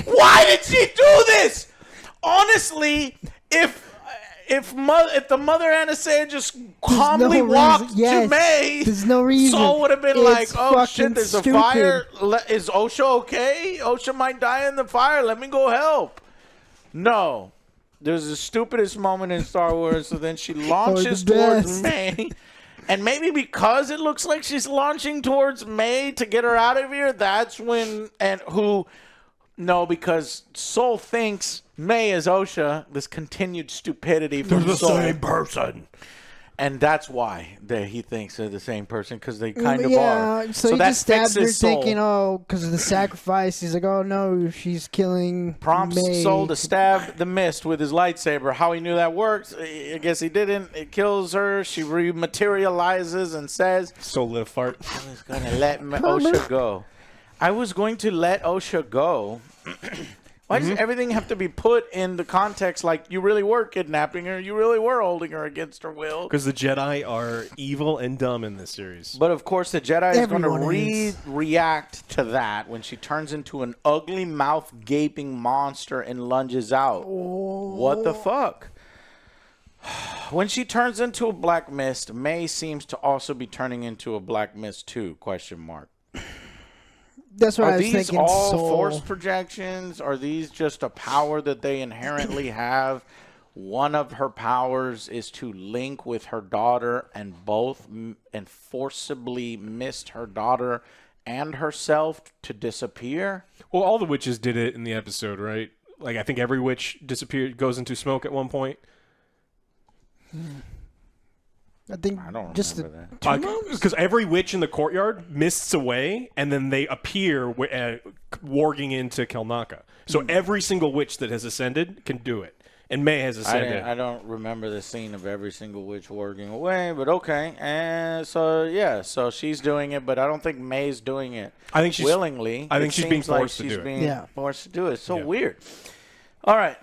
Why did she do this? Honestly, if If the mother Anastasia just calmly walked to May, there's no reason. Saul would have been It's like, "Oh shit, fucking there's a stupid. fire. Is Osha okay? Osha might die in the fire. Let me go help." No, there's the stupidest moment in Star Wars. So then she launches towards May. And maybe because it looks like she's launching towards May to get her out of here, that's when because Soul thinks May is Osha, this continued stupidity from They're the Soul. same person. And that's why he thinks they're the same person, because they kind of are. So he that just stabbed her fixes Soul. thinking, because of the sacrifice. He's like, oh no, she's killing Prompts May. Soul to stab the mist with his lightsaber. How he knew that worked, I guess he didn't. It kills her. She rematerializes and says, Soul lit a fart. I was going to let Osha go. I was going to let Osha go. Why does everything have to be put in the context like you really were kidnapping her, you really were holding her against her will? Because the Jedi are evil and dumb in this series. But of course, the Jedi is going to react to that when she turns into an ugly mouth gaping monster and lunges out. What the fuck? When she turns into a black mist, May seems to also be turning into a black mist too? ? That's what I was these thinking. all Soul. force projections? Are these just a power that they inherently have? One of her powers is to link with her daughter and forcibly mist her daughter and herself to disappear? Well, all the witches did it in the episode, right? Like, I think every witch goes into smoke at one point. I think I don't just remember that. Because every witch in the courtyard mists away, and then they appear warging into Kelnaka. So every single witch that has ascended can do it. And May has ascended. I don't remember the scene of every single witch warging away, but okay. And so she's doing it, but I don't think May's doing it I think she's willingly. I think she's being forced to do it. Forced to do it. It's so weird. All right.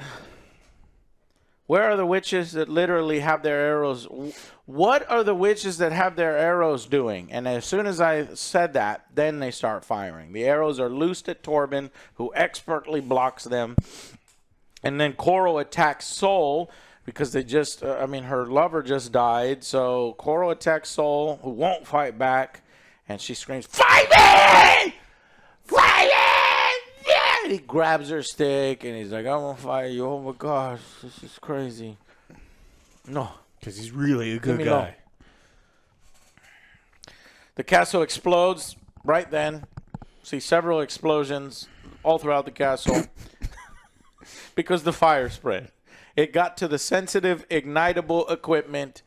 Where are the witches that literally have their arrows? What are the witches that have their arrows doing? And as soon as I said that, then they start firing. The arrows are loosed at Torben, who expertly blocks them. And then Koro attacks Soul because they just, her lover just died. So Koro attacks Soul, who won't fight back. And she screams, "Fight me! Fight me!" And he grabs her stick and he's like, "I won't fight you. Oh my gosh, this is crazy." No. Because he's really a good guy. Alone. The castle explodes right then. See several explosions all throughout the castle because the fire spread. It got to the sensitive, ignitable equipment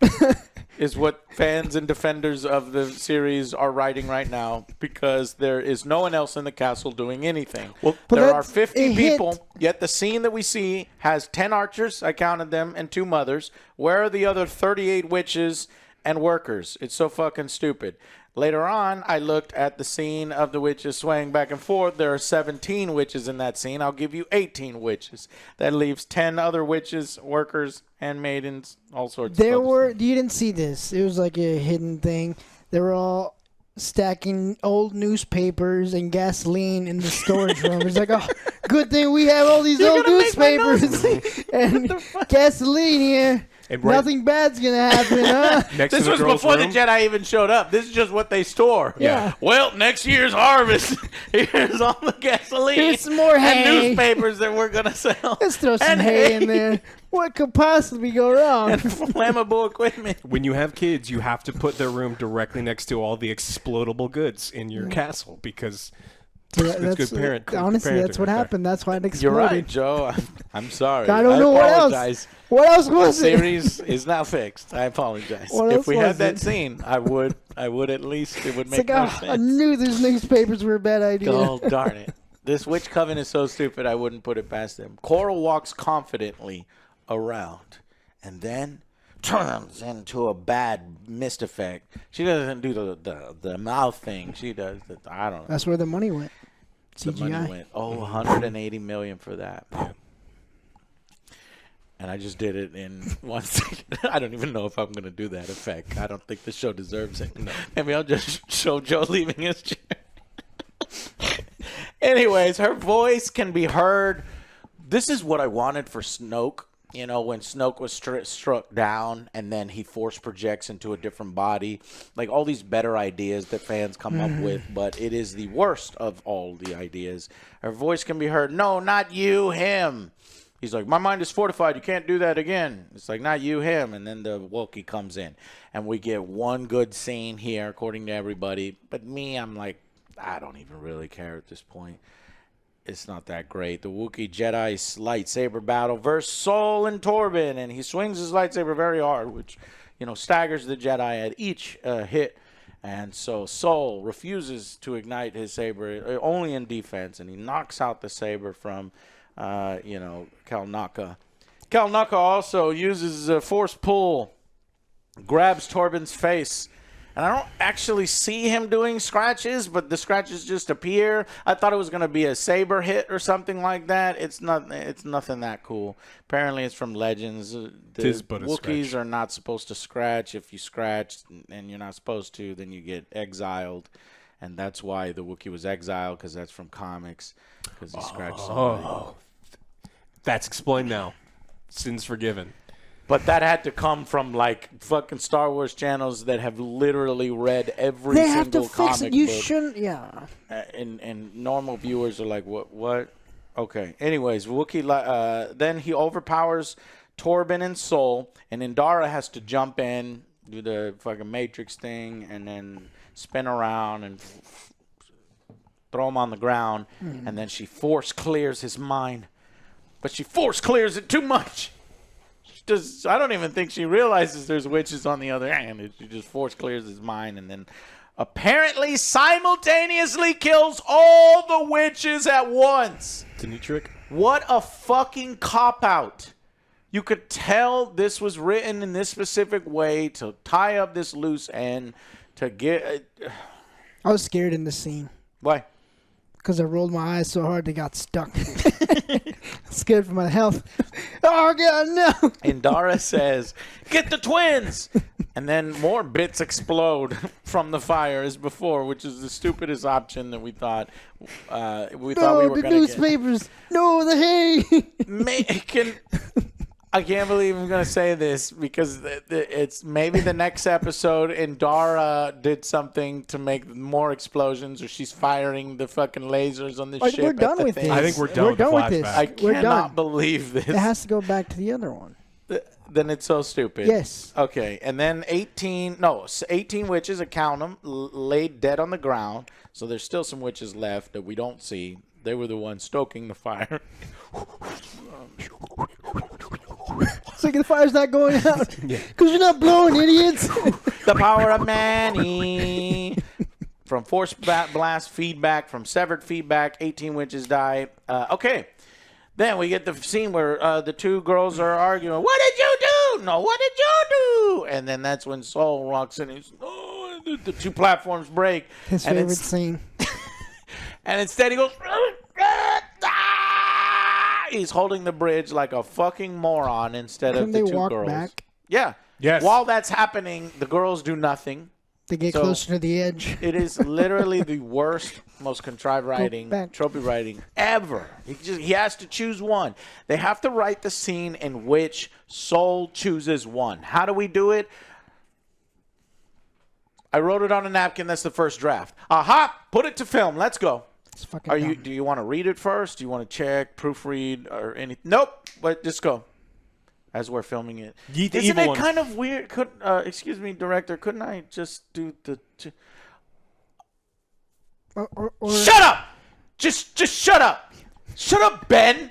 is what fans and defenders of the series are writing right now, because there is no one else in the castle doing anything. Well, there are 50 people, yet the scene that we see has 10 archers, I counted them, and 2 mothers. Where are the other 38 witches and workers? It's so fucking stupid. Later on, I looked at the scene of the witches swaying back and forth. There are 17 witches in that scene. I'll give you 18 witches. That leaves 10 other witches, workers, handmaidens, all sorts of stuff. You didn't see this. It was like a hidden thing. They were all stacking old newspapers and gasoline in the storage room. It's like, oh, good thing we have all these old newspapers and gasoline here. Nothing bad's going to happen, huh? This was before the Jedi even showed up. This is just what they store. Yeah. Well, next year's harvest, here's all the gasoline. Here's some more hay. And newspapers that we're going to sell. Let's throw some hay in there. What could possibly go wrong? And flammable equipment. When you have kids, you have to put their room directly next to all the explodable goods in your castle, because that's good parent. Honestly, that's what happened. That's why it exploded. You're right, Joe. I'm sorry. I don't know what else. What else was it? The it? series is now fixed. I apologize. If we had that scene, I would at least, it would make more sense. I knew those newspapers were a bad idea. Oh, darn it. This witch coven is so stupid, I wouldn't put it past them. Coral walks confidently around and then turns into a bad mist effect. She doesn't do the mouth thing. She does I don't know. That's where the money went. CGI. The money went. $180 million for that. And I just did it in 1 second. I don't even know if I'm going to do that effect. I don't think the show deserves it. No. Maybe I'll just show Joe leaving his chair. Anyways, her voice can be heard. This is what I wanted for Snoke. You know, when Snoke was struck down and then he force projects into a different body. Like, all these better ideas that fans come up with, but it is the worst of all the ideas. Her voice can be heard. No, not you, him. He's like, my mind is fortified. You can't do that again. It's like, not you, him. And then the Wookie comes in. And we get one good scene here, according to everybody. But me, I'm like, I don't even really care at this point. It's not that great. The Wookiee Jedi lightsaber battle versus Sol and Torben. And he swings his lightsaber very hard, which, you know, staggers the Jedi at each hit. And so Sol refuses to ignite his saber, only in defense. And he knocks out the saber from... you know, Kalnaka. Kalnaka also uses a force pull, grabs Torben's face. And I don't actually see him doing scratches, but the scratches just appear. I thought it was going to be a saber hit or something like that. It's nothing that cool. Apparently it's from Legends. The Wookiees are not supposed to scratch. If you scratch and you're not supposed to, then you get exiled. And that's why the Wookiee was exiled, because that's from comics, because he scratched somebody. That's explained now. Sins forgiven. But that had to come from, like, fucking Star Wars channels that have literally read every they have single to fix comic it. You book. shouldn't, yeah. And normal viewers are like, what? Okay. Anyways, Wookiee, then he overpowers Torben and Sol, and Indara has to jump in, do the fucking Matrix thing, and then spin around and throw him on the ground, and then she force clears his mind. But she force clears it too much. I don't even think she realizes there's witches on the other hand. She just force clears his mind and then apparently simultaneously kills all the witches at once. It's a new trick. What a fucking cop-out. You could tell this was written in this specific way to tie up this loose end, to get... I was scared in this scene. Why? Because I rolled my eyes so hard they got stuck. Scared for my health. Oh, God, no. Indara says, get the twins! And then more bits explode from the fire as before, which is the stupidest option that we thought we were going to get. Newspapers. No, the hay. I can't believe I'm going to say this because it's maybe the next episode Indara did something to make more explosions, or she's firing the fucking lasers on the ship. We're done with this. I think we're done with the flashback. I cannot believe this. It has to go back to the other one. Then it's so stupid. Yes. Okay, and then 18 witches, I count them, laid dead on the ground. So there's still some witches left that we don't see. They were the ones stoking the fire. So the fire's not going out because you're not blowing, idiots. The power of Manny. From force blast feedback, from severed feedback, 18 witches die. Okay. Then we get the scene where the two girls are arguing. What did you do? No, what did you do? And then that's when Sol walks in. He's, the two platforms break. His favorite scene. And instead he goes... He's holding the bridge like a fucking moron instead of the two girls. Couldn't they walk back? Yeah. Yes. While that's happening, the girls do nothing. They get closer to the edge. It is literally the worst, most contrived writing, tropey writing ever. He has to choose one. They have to write the scene in which Sol chooses one. How do we do it? I wrote it on a napkin. That's the first draft. Aha! Put it to film. Let's go. Do you want to read it first? Do you want to check, proofread, or anything? Nope. But just go. As we're filming it. Isn't it kind of weird? Excuse me, director. Couldn't I just do the... Shut up! Just shut up! Shut up, Ben!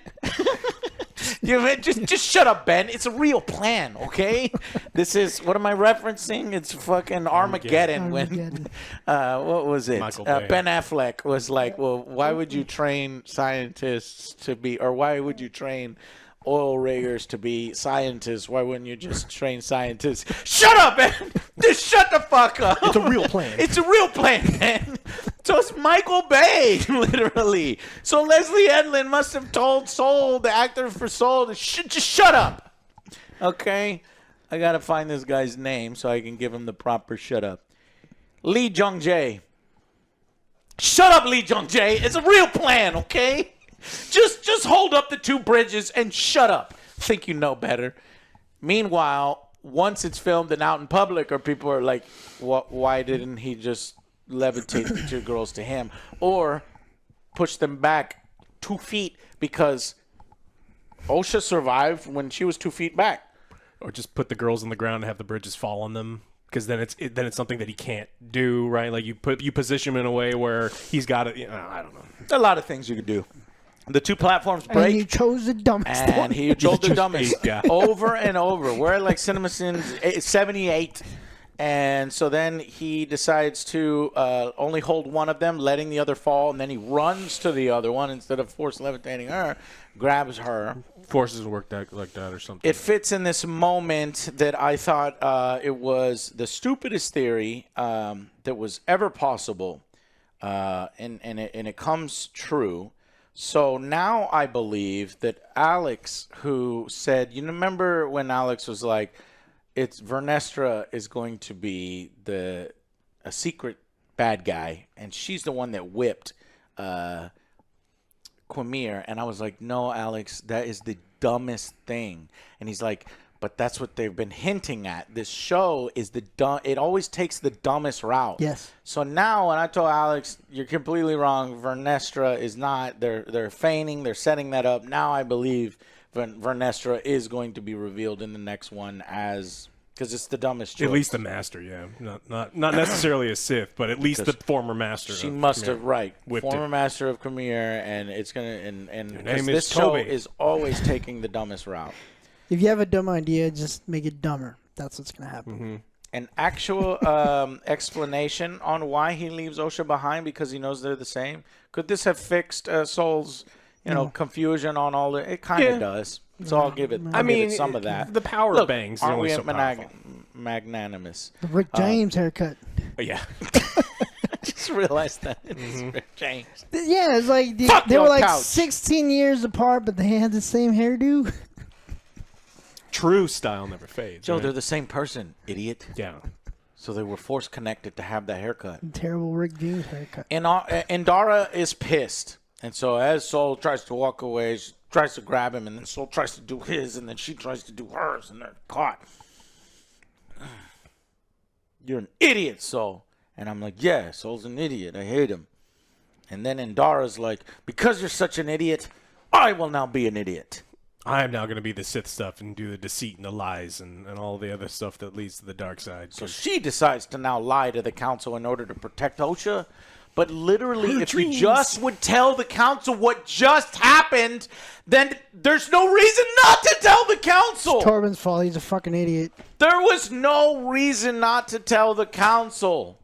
just shut up, Ben. It's a real plan, okay? This is... What am I referencing? It's fucking Armageddon. When... what was it? Ben Affleck was like, well, why would you train scientists to be... Or why would you train... oil riggers to be scientists? Why wouldn't you just train scientists? Shut up, man! Just shut the fuck up! It's a real plan. It's a real plan, man. So it's Michael Bay, literally. So Leslie Edlin must have told Sol, the actor for Sol, to just shut up. Okay? I gotta find this guy's name so I can give him the proper shut up. Lee Jung-jae. Shut up, Lee Jung-jae. It's a real plan, okay? Just hold up the two bridges and shut up. think you know better. Meanwhile, once it's filmed and out in public, or people are like, why didn't he just levitate the 2 girls to him? Or push them back 2 feet because OSHA survived when she was 2 feet back. Or just put the girls on the ground and have the bridges fall on them. Because then it's something that he can't do, right? Like you position him in a way where he's got it. I don't know. A lot of things you could do. The 2 platforms break. And he chose the dumbest one. And he chose the dumbest over and over. We're at like CinemaSins 78. And so then he decides to only hold one of them, letting the other fall. And then he runs to the other one instead of force levitating her, grabs her. Forces work like that or something. It fits in this moment that I thought it was the stupidest theory that was ever possible. And it comes true. So now I believe that Alex, who said, you remember when Alex was like, it's Vestra is going to be a secret bad guy, and she's the one that whipped Quamir. And I was like, no, Alex, that is the dumbest thing. And he's like, but that's what they've been hinting at. This show is it always takes the dumbest route. Yes. So now when I told Alex, you're completely wrong, Vestra is not, they're feigning, they're setting that up. Now I believe Vestra is going to be revealed in the next one because it's the dumbest choice. At least the master, yeah. Not necessarily a Sith, but at least the former master. She must have, right. Former master of Khmer, and it's going to, and this show is always taking the dumbest route. If you have a dumb idea, just make it dumber. That's what's going to happen. Mm-hmm. An actual explanation on why he leaves OSHA behind because he knows they're the same. Could this have fixed Soul's, confusion on all the? It kind of does. So I'll give it. Give it some of that. The power bangs. Aren't we so magnanimous? The Rick James haircut. Yeah. I just realized that it's Rick James. Yeah, it's like they were like 16 years apart, but they had the same hairdo. True style never fades. Joe, right? they're the same person, idiot. Yeah. So they were force connected to have that haircut. Terrible Rick James haircut. And Dara is pissed. And so as Soul tries to walk away, she tries to grab him, and then Soul tries to do his, and then she tries to do hers, and they're caught. You're an idiot, Soul. And I'm like, yeah, Soul's an idiot. I hate him. And then Indara's like, because you're such an idiot, I will now be an idiot. I am now going to be the Sith stuff and do the deceit and the lies and all the other stuff that leads to the dark side. So she decides to now lie to the council in order to protect OSHA. But literally, if you just would tell the council what just happened, then there's no reason not to tell the council. It's Torben's fault. He's a fucking idiot. There was no reason not to tell the council.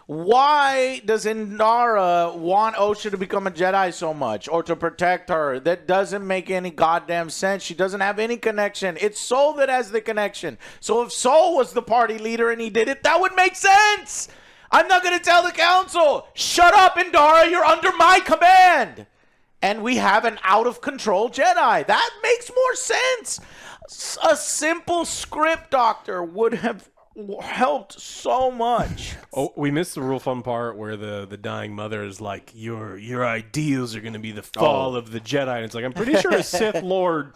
Why does Indara want OSHA to become a Jedi so much or to protect her? That doesn't make any goddamn sense. She doesn't have any connection. It's Soul that has the connection. So if Soul was the party leader and he did it, that would make sense. I'm not going to tell the council. Shut up, Indara. You're under my command. And we have an out-of-control Jedi. That makes more sense. A simple script doctor would have helped so much. Oh, we missed the real fun part where the dying mother is like, your ideals are going to be the fall of the Jedi. And it's like, I'm pretty sure a Sith Lord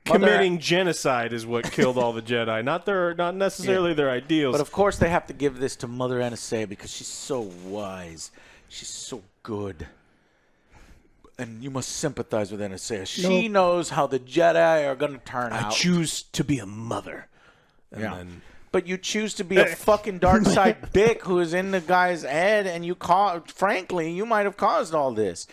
committing genocide is what killed all the Jedi, not necessarily their ideals. But of course they have to give this to Mother Anastasia because she's so wise. She's so good. And you must sympathize with Anastasia. She knows how the Jedi are going to turn out. I choose to be a mother. And then... But you choose to be a fucking dark side dick who is in the guy's head, and frankly, you might have caused all this.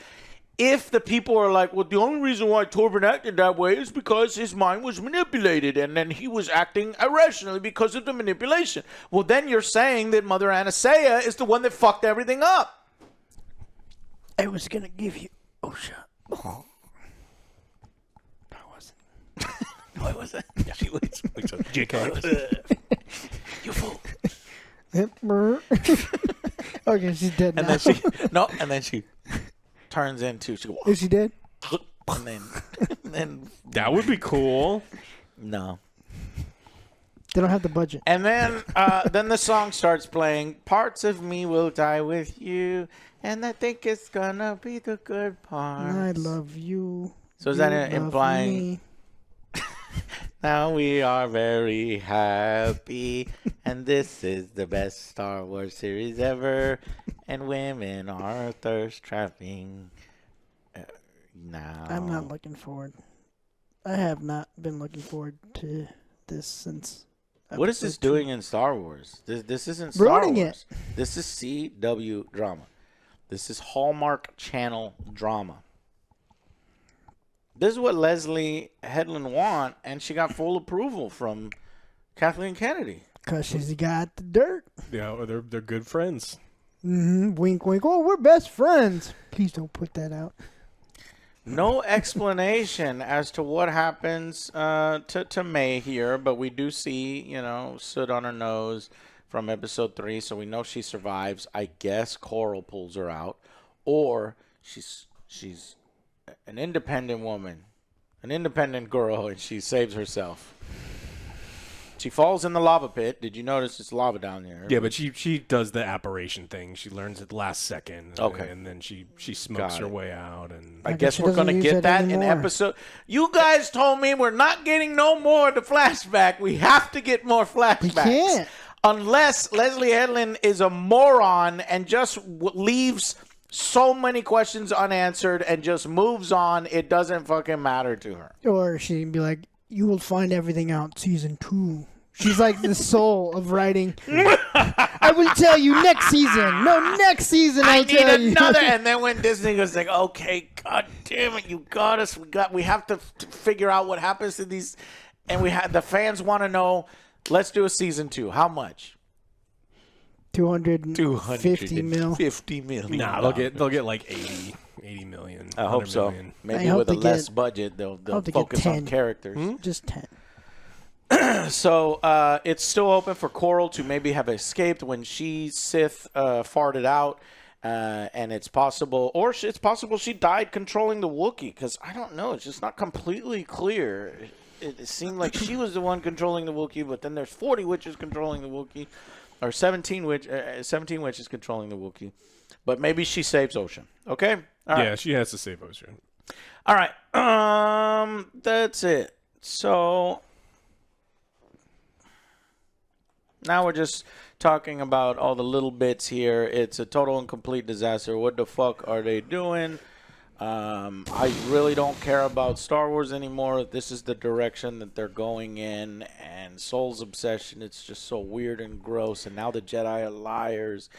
If the people are like, well, the only reason why Torben acted that way is because his mind was manipulated, and then he was acting irrationally because of the manipulation. Well, then you're saying that Mother Anastasia is the one that fucked everything up. I was going to give you OSHA. Oh. I wasn't. No, I wasn't. Yeah, she was. JK. You fool. Okay, she's dead now. And then she turns into. She goes, is she dead? And then that would be cool. No. They don't have the budget. And then the song starts playing. Parts of me will die with you, and I think it's gonna be the good part. I love you. So is that implying? Now we are very happy, and this is the best Star Wars series ever, and women are thirst trapping. Now I'm not looking forward. I have not been looking forward to this since. What is this doing in Star Wars? This isn't Star Ruining Wars. This is CW drama. This is Hallmark Channel drama. This is what Leslie Headland want, and she got full approval from Kathleen Kennedy. Because she's got the dirt. Yeah, or they're good friends. Mm-hmm. Wink, wink. Oh, we're best friends. Please don't put that out. No explanation as to what happens to May here, but we do see, soot on her nose from episode 3, so we know she survives. I guess Coral pulls her out, or she's an independent woman, an independent girl, and she saves herself. She falls in the lava pit. Did you notice it's lava down there? Yeah, but she does the apparition thing. She learns at the last second. Okay. And then she smokes her way out. And I guess we're going to get that in episode. You guys told me we're not getting no more of the flashback. We have to get more flashbacks. We can't. Unless Leslie Headland is a moron and just leaves so many questions unanswered and just moves on, it doesn't fucking matter to her. Or she'd be like, you will find everything out season 2. She's like the soul of writing. I will tell you next season. No, next season I'll tell you. I need another. And then when Disney goes like, okay, god damn it, you got us. We have to figure out what happens to these. And the fans want to know, let's do a season 2. How much? 250 mil. 50 million. Nah, they'll get like 80 million. I hope so. Million. Maybe with a less budget, they'll focus on characters. Just 10. So it's still open for Coral to maybe have escaped when Sith farted out, and it's possible, or it's possible she died controlling the Wookiee, because I don't know. It's just not completely clear. It seemed like she was the one controlling the Wookiee, but then there's 40 witches controlling the Wookiee, or 17 witches controlling the Wookiee. But maybe she saves Ocean. Okay? All right. Yeah, she has to save Ocean. All right. That's it. So now we're just talking about all the little bits here. It's a total and complete disaster. What the fuck are they doing? I really don't care about Star Wars anymore. This is the direction that they're going in. And Soul's obsession, it's just so weird and gross. And now the Jedi are liars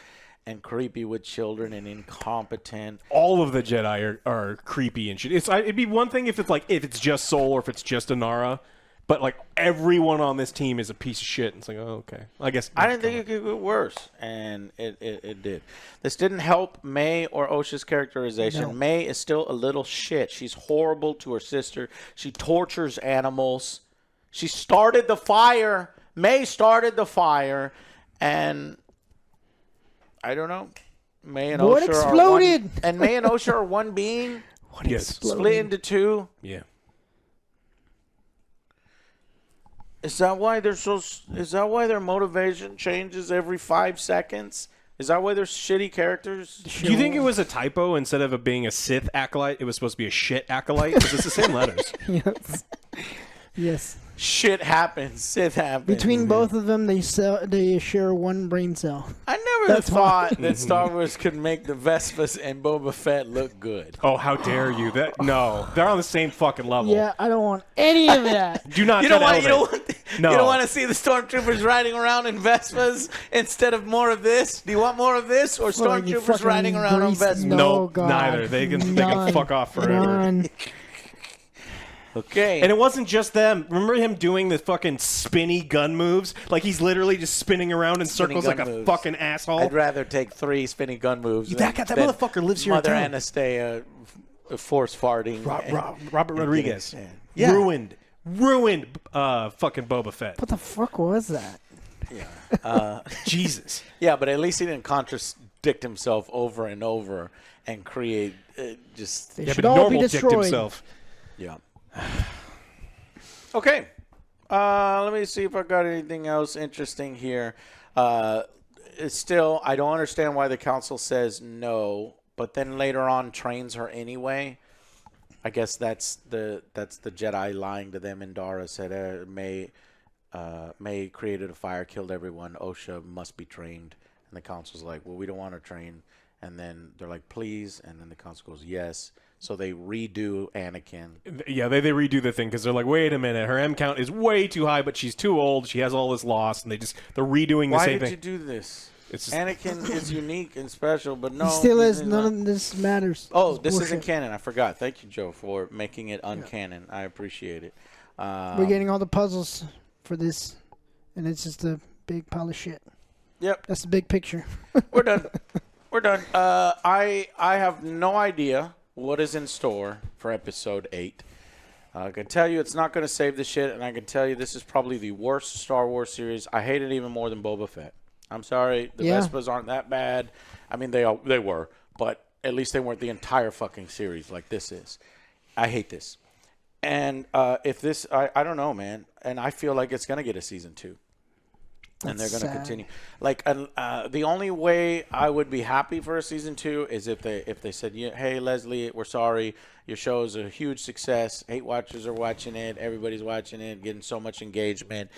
and creepy with children and incompetent. All of the Jedi are creepy and shit. It'd be one thing if it's just Soul or if it's just Inara. But, like, everyone on this team is a piece of shit. It's like, oh, okay. I guess. I didn't think it could get worse, and it did. This didn't help May or Osha's characterization. No. May is still a little shit. She's horrible to her sister. She tortures animals. She started the fire. May started the fire, and I don't know. May and What Osha exploded? are one, and May and Osha are one being. What exploded? Split into two. Yeah. Is that why their motivation changes every 5 seconds? Is that why they're shitty characters? Do you think it was a typo instead of it being a Sith acolyte? It was supposed to be a shit acolyte because it's the same letters. Yes. Yes. Shit happens. Sith happens. Between both of them, they share one brain cell. I never thought that Star Wars could make the Vespas and Boba Fett look good. Oh, how dare you? No, they're on the same fucking level. Yeah, I don't want any of that. Do not. You don't want to see the stormtroopers riding around in Vespas instead of more of this? Do you want more of this or stormtroopers riding around on Vespas? No, neither. They can fuck off forever. None. Okay. And it wasn't just them. Remember him doing the fucking spinny gun moves? Like he's literally just spinning around in circles like a fucking asshole. I'd rather take 3 spinning gun moves. That motherfucker lives here in Mother town. Anastasia force farting. Robert Rodriguez. Yeah. Ruined fucking Boba Fett. What the fuck was that? Yeah. Jesus. Yeah, but at least he didn't contradict himself over and over and create just... They should all be destroyed. Himself. Yeah. Okay. Let me see if I got anything else interesting here. It's still, I don't understand why the council says no, but then later on trains her anyway. I guess that's the Jedi lying to them. And Dara said, May created a fire, killed everyone. OSHA must be trained. And the council's like, well, we don't want to train. And then they're like, please. And then the council goes, yes. So they redo Anakin. Yeah, they redo the thing because they're like, wait a minute, her M count is way too high, but she's too old. She has all this loss, and they're redoing the same thing. Why did you do this? It's just, Anakin is unique and special, but no. He still is. None of this matters. Oh, this isn't canon. I forgot. Thank you, Joe, for making it uncanon. I appreciate it. We're getting all the puzzles for this, and it's just a big pile of shit. Yep. That's the big picture. We're done. We're done. I have no idea what is in store for episode 8. I can tell you it's not going to save the shit, and I can tell you this is probably the worst Star Wars series. I hate it even more than Boba Fett. I'm sorry. The Vespas aren't that bad. I mean, they were, but at least they weren't the entire fucking series like this is. I hate this. And if this, I don't know, man. And I feel like it's going to get a season 2. And they're going to continue. Like the only way I would be happy for a season 2 is if they said, "Hey Leslie, we're sorry. Your show is a huge success. 8 watchers are watching it. Everybody's watching it, getting so much engagement.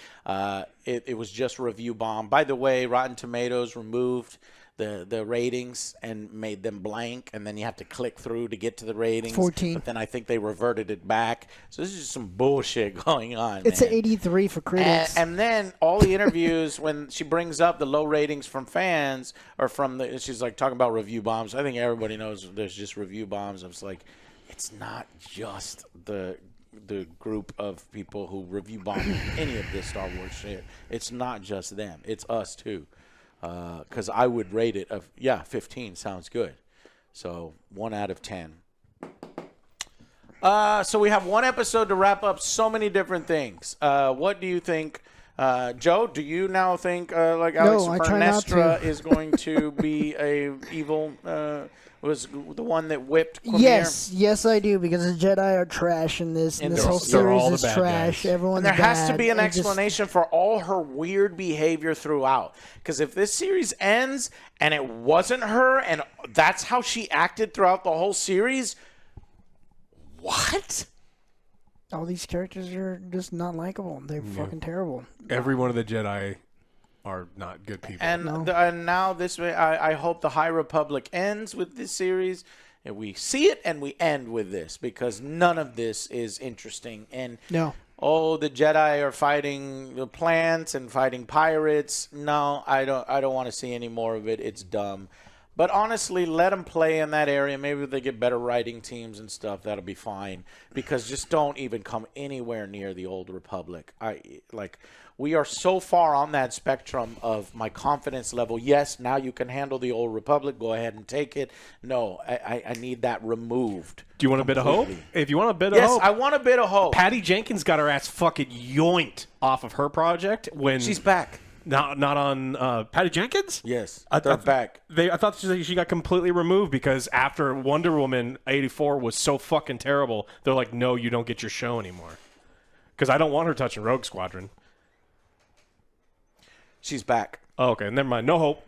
It was just review bomb. By the way, Rotten Tomatoes removed the ratings and made them blank, and then you have to click through to get to the ratings. 14. But then I think they reverted it back. So this is just some bullshit going on. It's an 83 for critics. And then all the interviews when she brings up the low ratings from fans or she's like talking about review bombs. I think everybody knows there's just review bombs. I was like, it's not just the group of people who review bomb any of this Star Wars shit. It's not just them. It's us too. Because I would rate it 15 sounds good. So 1 out of 10. So we have one episode to wrap up so many different things. What do you think? Joe, do you now think like Alex Vernestra is going to be a evil? Was the one that whipped Cormier? Yes, I do, because the Jedi are trash in this. And this whole series is trash. Everyone's and there has to be an bad. explanation for all her weird behavior throughout. Because if this series ends and it wasn't her, and that's how she acted throughout the whole series, what? All these characters are just not likable. They're fucking terrible. Every one of the Jedi are not good people. And, and now this way, I hope the High Republic ends with this series, and we see it and we end with this, because none of this is interesting. And the Jedi are fighting the plants and fighting pirates. No, I don't want to see any more of it. It's dumb. But honestly, let them play in that area. Maybe they get better writing teams and stuff. That'll be fine. Because just don't even come anywhere near the Old Republic. We are so far on that spectrum of my confidence level. Yes, now you can handle the Old Republic. Go ahead and take it. No, I need that removed. Do you want a bit of hope? If you want a bit of hope. Yes, I want a bit of hope. Patty Jenkins got her ass fucking yoinked off of her project when she's back. Not on Patty Jenkins? Yes, they're back. I thought she got completely removed because after Wonder Woman 84 was so fucking terrible, they're like, no, you don't get your show anymore. Because I don't want her touching Rogue Squadron. She's back. Oh, okay, never mind. No hope.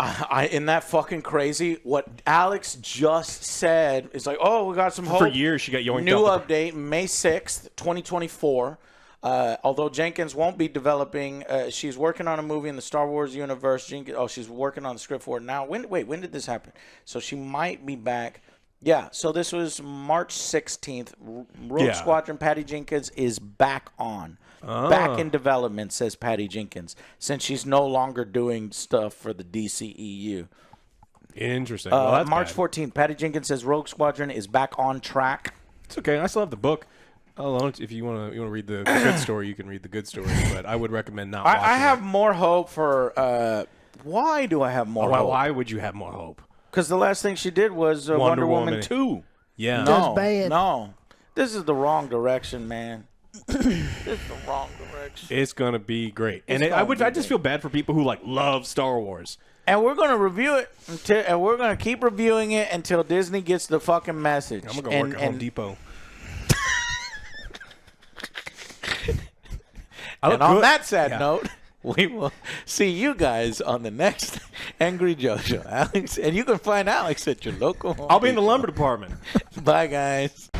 Isn't that fucking crazy? What Alex just said is like, oh, we got some hope. For years, she got yoinked. New update, May 6th, 2024. Although Jenkins won't be developing, she's working on a movie in the Star Wars universe. She's working on the script for it now. When did this happen? So she might be back. Yeah, so this was March 16th. Rogue Squadron, Patty Jenkins is back on. Back in development, says Patty Jenkins, since she's no longer doing stuff for the DCEU. Interesting. Well, that's March bad. 14th, Patty Jenkins says Rogue Squadron is back on track. It's okay. I still have the book. If you want to read the good story, you can read the good story. But I would recommend not watching I have more hope for. Why do I have more hope? Why would you have more hope? Because the last thing she did was Wonder Woman 2. Yeah. No. This is the wrong direction, man. This is the wrong direction. It's going to be great. And I just feel bad for people who love Star Wars. And we're going to review it and we're going to keep reviewing it until Disney gets the fucking message. I'm going to go work at Home Depot. And look on good. that sad Yeah. note, we will see you guys on the next Angry Joe show, Alex. And you can find Alex at your local home. I'll be in the lumber department. Bye, guys.